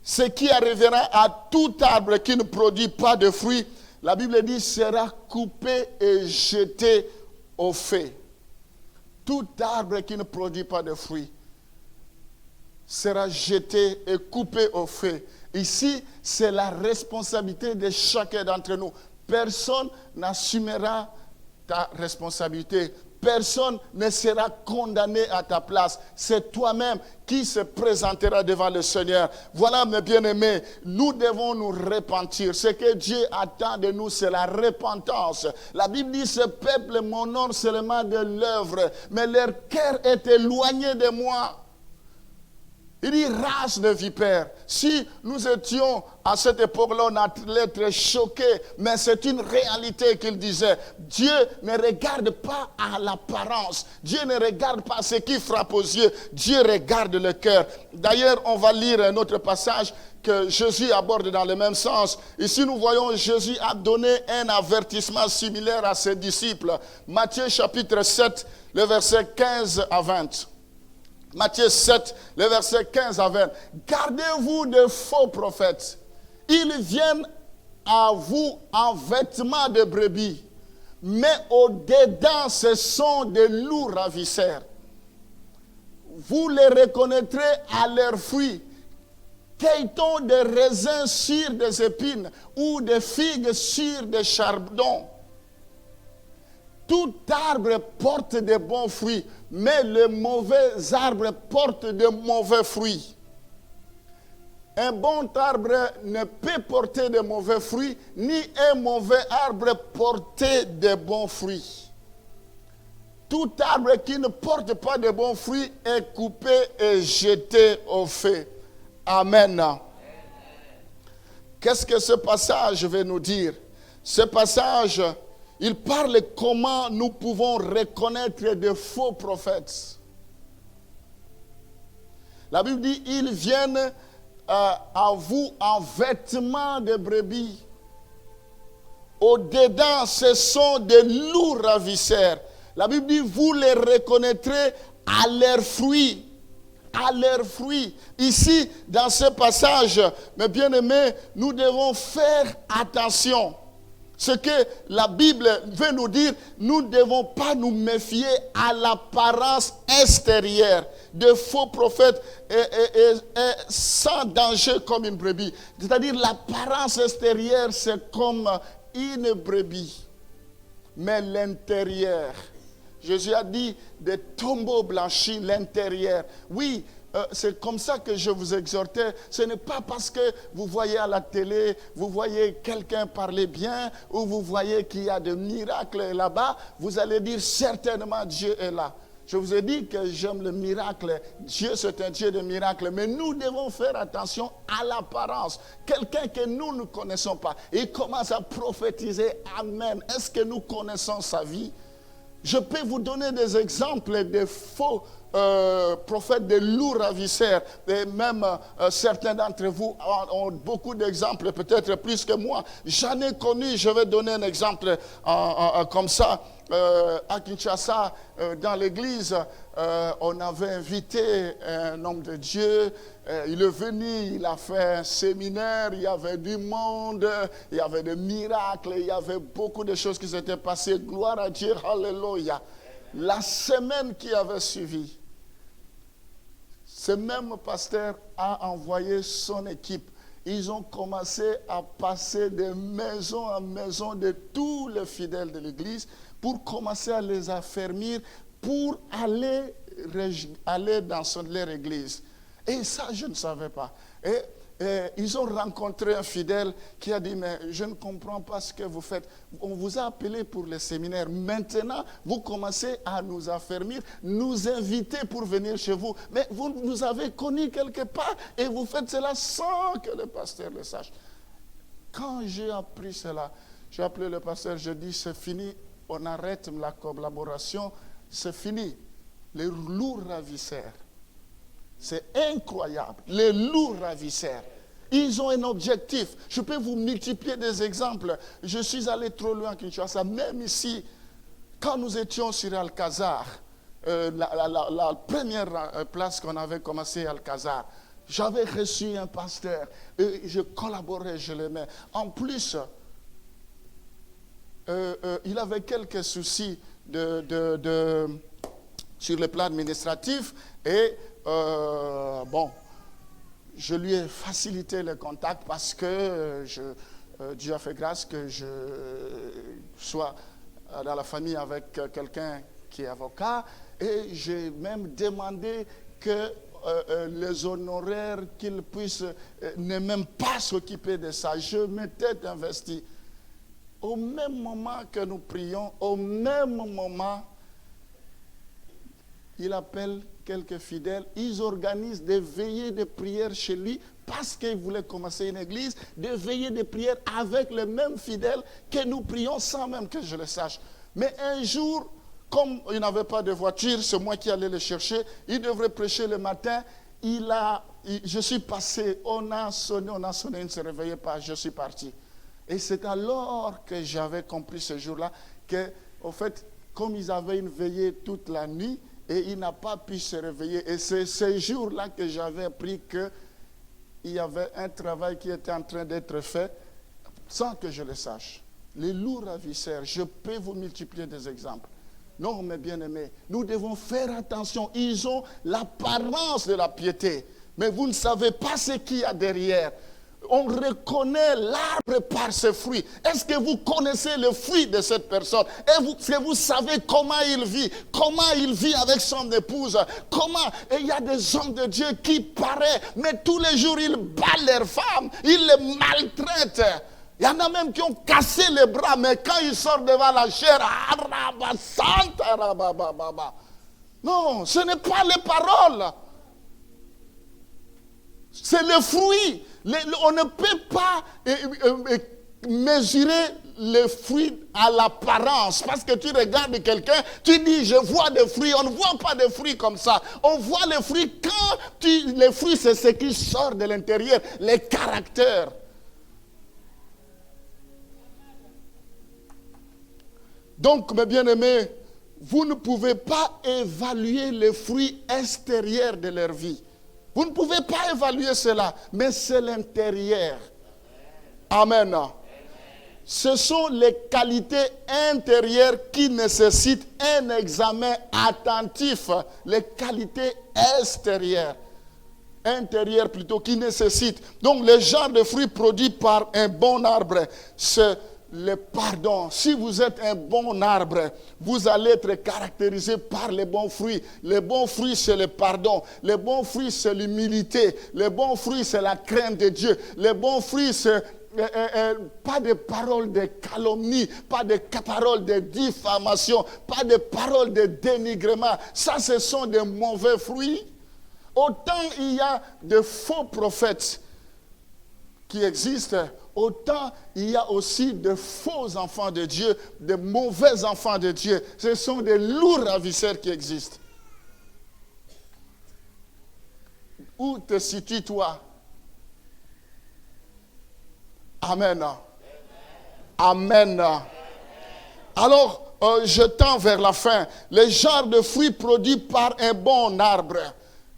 Speaker 3: ce qui arrivera à tout arbre qui ne produit pas de fruits, la Bible dit, sera coupé et jeté au feu. Tout arbre qui ne produit pas de fruits sera jeté et coupé au feu. Ici, c'est la responsabilité de chacun d'entre nous. Personne n'assumera ta responsabilité. Personne ne sera condamné à ta place. C'est toi-même qui se présentera devant le Seigneur. Voilà, mes bien-aimés, nous devons nous repentir. Ce que Dieu attend de nous, c'est la repentance. La Bible dit, ce peuple m'honore seulement de l'œuvre, mais leur cœur est éloigné de moi. Il dit race de vipères. Si nous étions à cette époque-là, on allait être choqués, mais c'est une réalité qu'il disait. Dieu ne regarde pas à l'apparence. Dieu ne regarde pas ce qui frappe aux yeux. Dieu regarde le cœur. D'ailleurs, on va lire un autre passage que Jésus aborde dans le même sens. Ici, nous voyons Jésus a donné un avertissement similaire à ses disciples. Matthieu chapitre 7, le verset 15 à 20. Matthieu 7, le verset 15 à 20. Gardez-vous de faux prophètes. Ils viennent à vous en vêtements de brebis, mais au-dedans, ce sont des loups ravisseurs. Vous les reconnaîtrez à leurs fruits. Cueille-t-on des raisins sur des épines ou des figues sur des chardons? Tout arbre porte de bons fruits, mais le mauvais arbre porte de mauvais fruits. Un bon arbre ne peut porter de mauvais fruits, ni un mauvais arbre porter de bons fruits. Tout arbre qui ne porte pas de bons fruits est coupé et jeté au feu. Amen. Qu'est-ce que ce passage veut nous dire? Ce passage, il parle comment nous pouvons reconnaître de faux prophètes. La Bible dit, ils viennent à vous en vêtements de brebis. Au-dedans, ce sont des loups ravisseurs. La Bible dit, vous les reconnaîtrez à leurs fruits. À leurs fruits. Ici, dans ce passage, mes bien-aimés, nous devons faire attention. Ce que la Bible veut nous dire, nous ne devons pas nous méfier à l'apparence extérieure de faux prophètes et sans danger comme une brebis. C'est-à-dire l'apparence extérieure, c'est comme une brebis. Mais l'intérieur, Jésus a dit des tombeaux blanchis, l'intérieur. Oui, c'est comme ça que je vous exhortais. Ce n'est pas parce que vous voyez à la télé, vous voyez quelqu'un parler bien, ou vous voyez qu'il y a des miracles là-bas, vous allez dire certainement Dieu est là. Je vous ai dit que j'aime le miracle. Dieu, c'est un Dieu de miracles. Mais nous devons faire attention à l'apparence. Quelqu'un que nous ne connaissons pas, il commence à prophétiser. Amen. Est-ce que nous connaissons sa vie? Je peux vous donner des exemples de faux prophètes, de loups ravisseurs. Et même certains d'entre vous ont beaucoup d'exemples, peut-être plus que moi. J'en ai connu, je vais donner un exemple comme ça. À Kinshasa, dans l'église, on avait invité un homme de Dieu. Il est venu, il a fait un séminaire, il y avait du monde, il y avait des miracles, il y avait beaucoup de choses qui s'étaient passées. Gloire à Dieu, alléluia. La semaine qui avait suivi, ce même pasteur a envoyé son équipe. Ils ont commencé à passer de maison en maison de tous les fidèles de l'église pour commencer à les affermir, pour aller dans leur église. Et ça, je ne savais pas. Et ils ont rencontré un fidèle qui a dit, mais je ne comprends pas ce que vous faites. On vous a appelé pour le séminaire. Maintenant, vous commencez à nous affermir, nous inviter pour venir chez vous. Mais vous nous avez connus quelque part et vous faites cela sans que le pasteur le sache. Quand j'ai appris cela, j'ai appelé le pasteur, je dis, c'est fini, on arrête la collaboration, c'est fini. Les lourds ravisseurs. C'est incroyable. Les lourds ravisseurs. Ils ont un objectif. Je peux vous multiplier des exemples. Je suis allé trop loin à Kinshasa. Même ici, quand nous étions sur Alcazar, la première place qu'on avait commencé à Alcazar, j'avais reçu un pasteur. Et je collaborais, je l'aimais. En plus, il avait quelques soucis sur le plan administratif et je lui ai facilité le contact parce que Dieu a fait grâce que je sois dans la famille avec quelqu'un qui est avocat et j'ai même demandé que les honoraires qu'il puisse ne même pas s'occuper de ça. Je m'étais investi. Au même moment que nous prions, au même moment, il appelle quelques fidèles, ils organisent des veillées de prière chez lui parce qu'ils voulaient commencer une église, des veillées de prière avec les mêmes fidèles que nous prions sans même que je le sache. Mais un jour, comme il n'avait pas de voiture, c'est moi qui allais le chercher, il devrait prêcher le matin, je suis passé, on a sonné, il ne se réveillait pas, je suis parti. Et c'est alors que j'avais compris ce jour-là que, au fait, comme ils avaient une veillée toute la nuit, et il n'a pas pu se réveiller. Et c'est ce jour-là que j'avais appris qu'il y avait un travail qui était en train d'être fait sans que je le sache. Les lourds ravisseurs, je peux vous multiplier des exemples. Non, mes bien-aimés, nous devons faire attention. Ils ont l'apparence de la piété, mais vous ne savez pas ce qu'il y a derrière. On reconnaît l'arbre par ses fruits. Est-ce que vous connaissez le fruit de cette personne? Est-ce que vous savez comment il vit avec son épouse? Et il y a des hommes de Dieu qui paraissent, mais tous les jours ils battent leurs femmes, ils les maltraitent. Il y en a même qui ont cassé les bras, mais quand ils sortent devant la chair, non, ce n'est pas les paroles. C'est le fruit. On ne peut pas mesurer les fruits à l'apparence. Parce que tu regardes quelqu'un, tu dis, je vois des fruits. On ne voit pas des fruits comme ça. On voit les fruits quand les fruits, c'est ce qui sort de l'intérieur, les caractères. Donc, mes bien-aimés, vous ne pouvez pas évaluer les fruits extérieurs de leur vie. Vous ne pouvez pas évaluer cela, mais c'est l'intérieur. Amen. Ce sont les qualités intérieures qui nécessitent un examen attentif. Les qualités extérieures. Intérieures plutôt, qui nécessitent. Donc, le genre de fruits produits par un bon arbre, c'est le pardon. Si vous êtes un bon arbre, vous allez être caractérisé par les bons fruits. Les bons fruits, c'est le pardon. Les bons fruits, c'est l'humilité. Les bons fruits, c'est la crainte de Dieu. Les bons fruits, c'est pas de paroles de calomnie, pas de paroles de diffamation, pas de paroles de dénigrement. Ça, ce sont des mauvais fruits. Autant il y a de faux prophètes qui existent, autant il y a aussi de faux enfants de Dieu, de mauvais enfants de Dieu. Ce sont des lourds ravisseurs qui existent. Où te situes-toi? Amen. Amen. Alors, je tends vers la fin. Les genres de fruits produits par un bon arbre.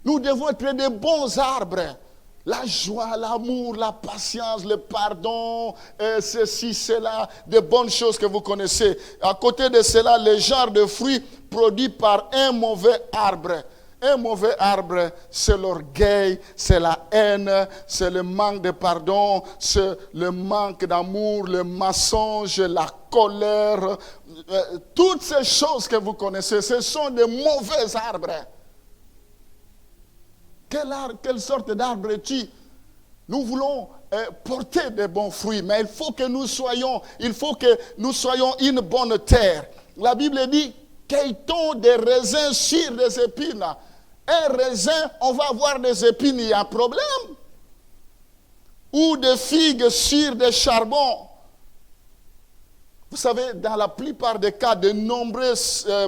Speaker 3: Nous devons être des bons arbres. La joie, l'amour, la patience, le pardon, ceci, cela, de bonnes choses que vous connaissez. À côté de cela, les genres de fruits produits par un mauvais arbre. Un mauvais arbre, c'est l'orgueil, c'est la haine, c'est le manque de pardon, c'est le manque d'amour, le mensonge, la colère. Toutes ces choses que vous connaissez, ce sont de mauvais arbres. Quelle sorte d'arbre es-tu? Nous voulons porter de bons fruits, mais il faut que nous soyons une bonne terre. La Bible dit, cueille-t-on des raisins sur des épines? Un raisin, on va avoir des épines, il y a un problème. Ou des figues sur des charbons. Vous savez, dans la plupart des cas, de nombreux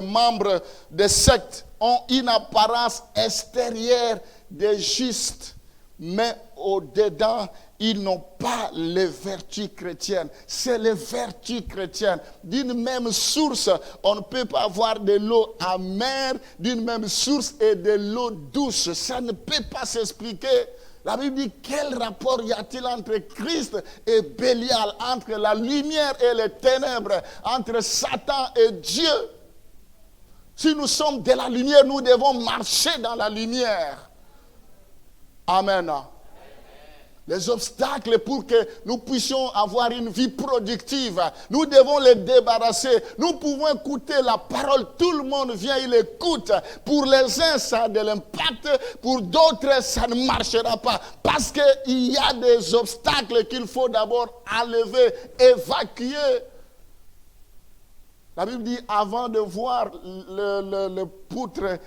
Speaker 3: membres des sectes ont une apparence extérieure de juste, mais au-dedans, ils n'ont pas les vertus chrétiennes. C'est les vertus chrétiennes. D'une même source, on ne peut pas avoir de l'eau amère, d'une même source et de l'eau douce. Ça ne peut pas s'expliquer. La Bible dit, quel rapport y a-t-il entre Christ et Bélial, entre la lumière et les ténèbres, entre Satan et Dieu? Si nous sommes de la lumière, nous devons marcher dans la lumière. Amen. Les obstacles pour que nous puissions avoir une vie productive, nous devons les débarrasser. Nous pouvons écouter la parole, tout le monde vient, il écoute. Pour les uns, ça a de l'impact, pour d'autres, ça ne marchera pas. Parce qu'il y a des obstacles qu'il faut d'abord enlever, évacuer. La Bible dit, avant de voir le poutre,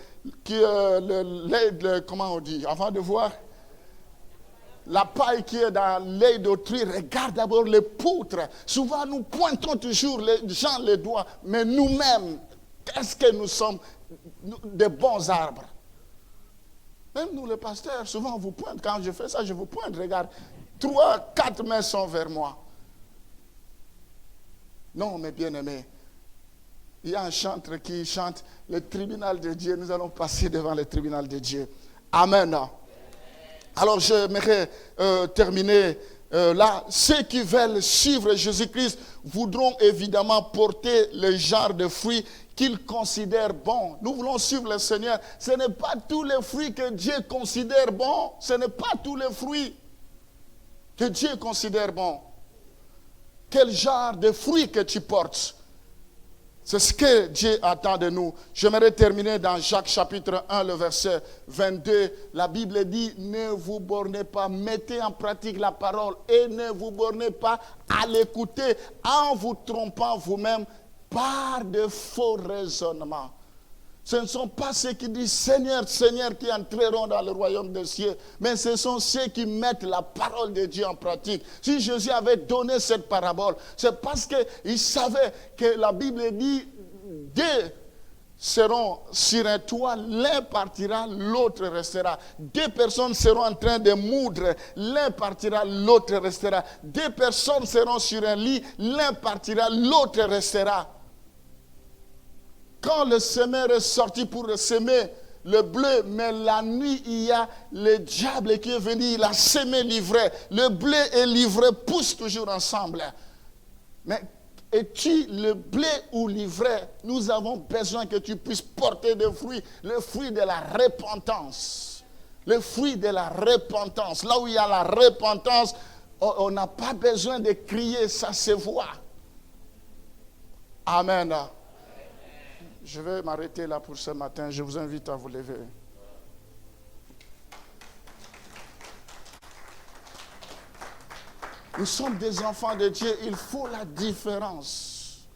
Speaker 3: comment on dit, avant de voir la paille qui est dans l'œil d'autrui, regarde d'abord les poutres. Souvent, nous pointons toujours les gens les doigts, mais nous-mêmes, est-ce que nous sommes de bons arbres? Même nous, les pasteurs, souvent on vous pointe. Quand je fais ça, je vous pointe. Regarde, 3, 4 mains sont vers moi. Non, mes bien-aimés, il y a un chanteur qui chante le tribunal de Dieu. Nous allons passer devant le tribunal de Dieu. Amen. Alors, j'aimerais terminer là. Ceux qui veulent suivre Jésus-Christ voudront évidemment porter le genre de fruits qu'ils considèrent bons. Nous voulons suivre le Seigneur. Ce n'est pas tous les fruits que Dieu considère bons. Ce n'est pas tous les fruits que Dieu considère bons. Quel genre de fruits que tu portes? C'est ce que Dieu attend de nous. J'aimerais terminer dans Jacques chapitre 1, le verset 22. La Bible dit, ne vous bornez pas, mettez en pratique la parole et ne vous bornez pas à l'écouter en vous trompant vous-même par de faux raisonnements. Ce ne sont pas ceux qui disent Seigneur, Seigneur qui entreront dans le royaume des cieux, mais ce sont ceux qui mettent la parole de Dieu en pratique. Si Jésus avait donné cette parabole, c'est parce qu'il savait que la Bible dit deux seront sur un toit, l'un partira, l'autre restera. 2 personnes seront en train de moudre, l'un partira, l'autre restera. 2 personnes seront sur un lit, l'un partira, l'autre restera. Quand le semeur est sorti pour semer le bleu, mais la nuit, il y a le diable qui est venu, il a semé l'ivraie. Le blé et l'ivraie poussent toujours ensemble. Mais es-tu le blé ou l'ivraie? Nous avons besoin que tu puisses porter des fruits, le fruit de la repentance. Le fruit de la repentance. Là où il y a la repentance, on n'a pas besoin de crier, ça se voit. Amen. Je vais m'arrêter là pour ce matin. Je vous invite à vous lever. Nous sommes des enfants de Dieu. Il faut la différence.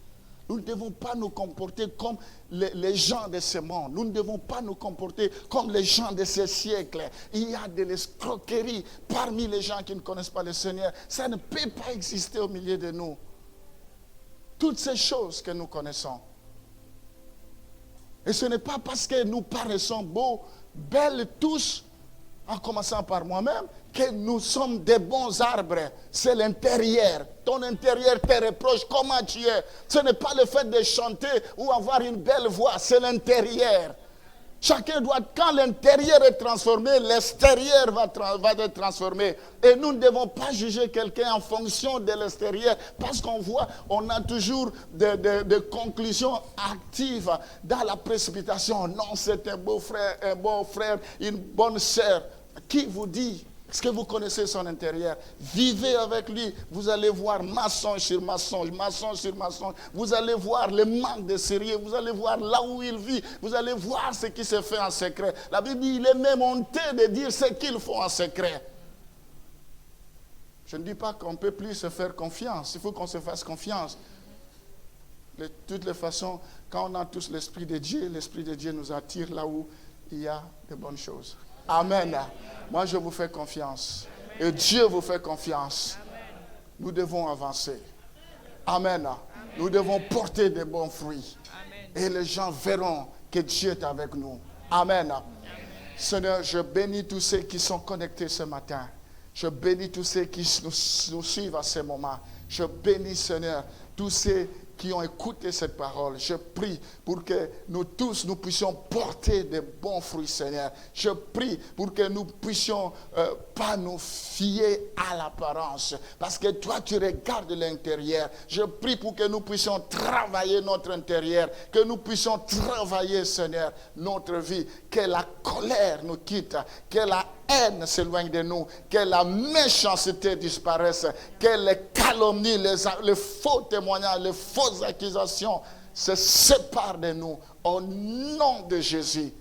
Speaker 3: Nous ne devons pas nous comporter comme les gens de ce monde. Nous ne devons pas nous comporter comme les gens de ce siècle. Il y a de l'escroquerie parmi les gens qui ne connaissent pas le Seigneur. Ça ne peut pas exister au milieu de nous. Toutes ces choses que nous connaissons. Et ce n'est pas parce que nous paraissons beaux, belles tous, en commençant par moi-même, que nous sommes des bons arbres. C'est l'intérieur. Ton intérieur te reproche comment tu es. Ce n'est pas le fait de chanter ou avoir une belle voix, c'est l'intérieur. Chacun doit, quand l'intérieur est transformé, l'extérieur va être transformé. Et nous ne devons pas juger quelqu'un en fonction de l'extérieur, parce qu'on voit, on a toujours des conclusions actives dans la précipitation. Non, c'est un beau frère, un bon frère, une bonne sœur. Qui vous dit? Est-ce que vous connaissez son intérieur? Vivez avec lui. Vous allez voir mensonge sur mensonge, mensonge sur mensonge. Vous allez voir le manque de sérieux. Vous allez voir là où il vit. Vous allez voir ce qui se fait en secret. La Bible dit, il est même honteux de dire ce qu'ils font en secret. Je ne dis pas qu'on ne peut plus se faire confiance. Il faut qu'on se fasse confiance. De toutes les façons, quand on a tous l'Esprit de Dieu nous attire là où il y a de bonnes choses. Amen. Moi, je vous fais confiance. Et Dieu vous fait confiance. Nous devons avancer. Amen. Nous devons porter de bons fruits. Et les gens verront que Dieu est avec nous. Amen. Seigneur, je bénis tous ceux qui sont connectés ce matin. Je bénis tous ceux qui nous suivent à ce moment. Je bénis, Seigneur, tous ceux qui ont écouté cette parole. Je prie pour que nous tous, nous puissions porter de bons fruits, Seigneur. Je prie pour que nous puissions pas nous fier à l'apparence, parce que toi, tu regardes l'intérieur. Je prie pour que nous puissions travailler notre intérieur, que nous puissions travailler, Seigneur, notre vie, que la colère nous quitte, que la haine s'éloigne de nous, que la méchanceté disparaisse, que les calomnies, les faux témoignages, les fausses accusations se séparent de nous. Au nom de Jésus,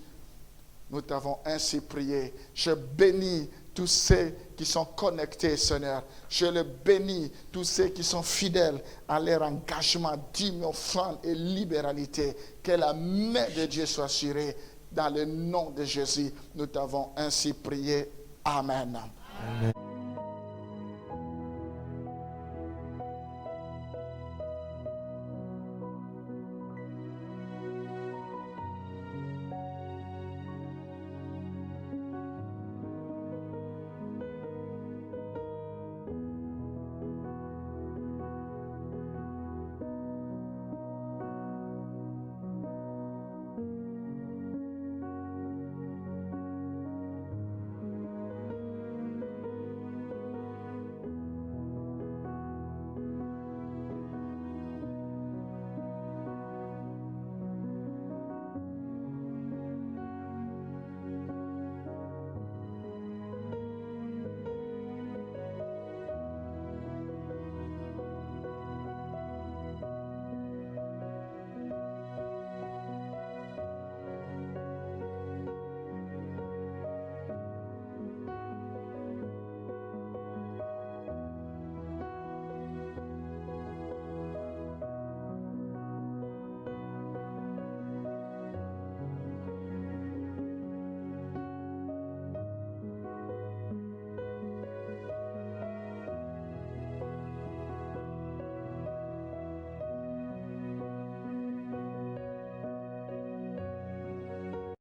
Speaker 3: nous t'avons ainsi prié. Je bénis tous ceux qui sont connectés, Seigneur. Je les bénis, tous ceux qui sont fidèles à leur engagement, dîme, offrande et libéralité. Que la main de Dieu soit assurée. Dans le nom de Jésus, nous t'avons ainsi prié. Amen.
Speaker 2: Amen.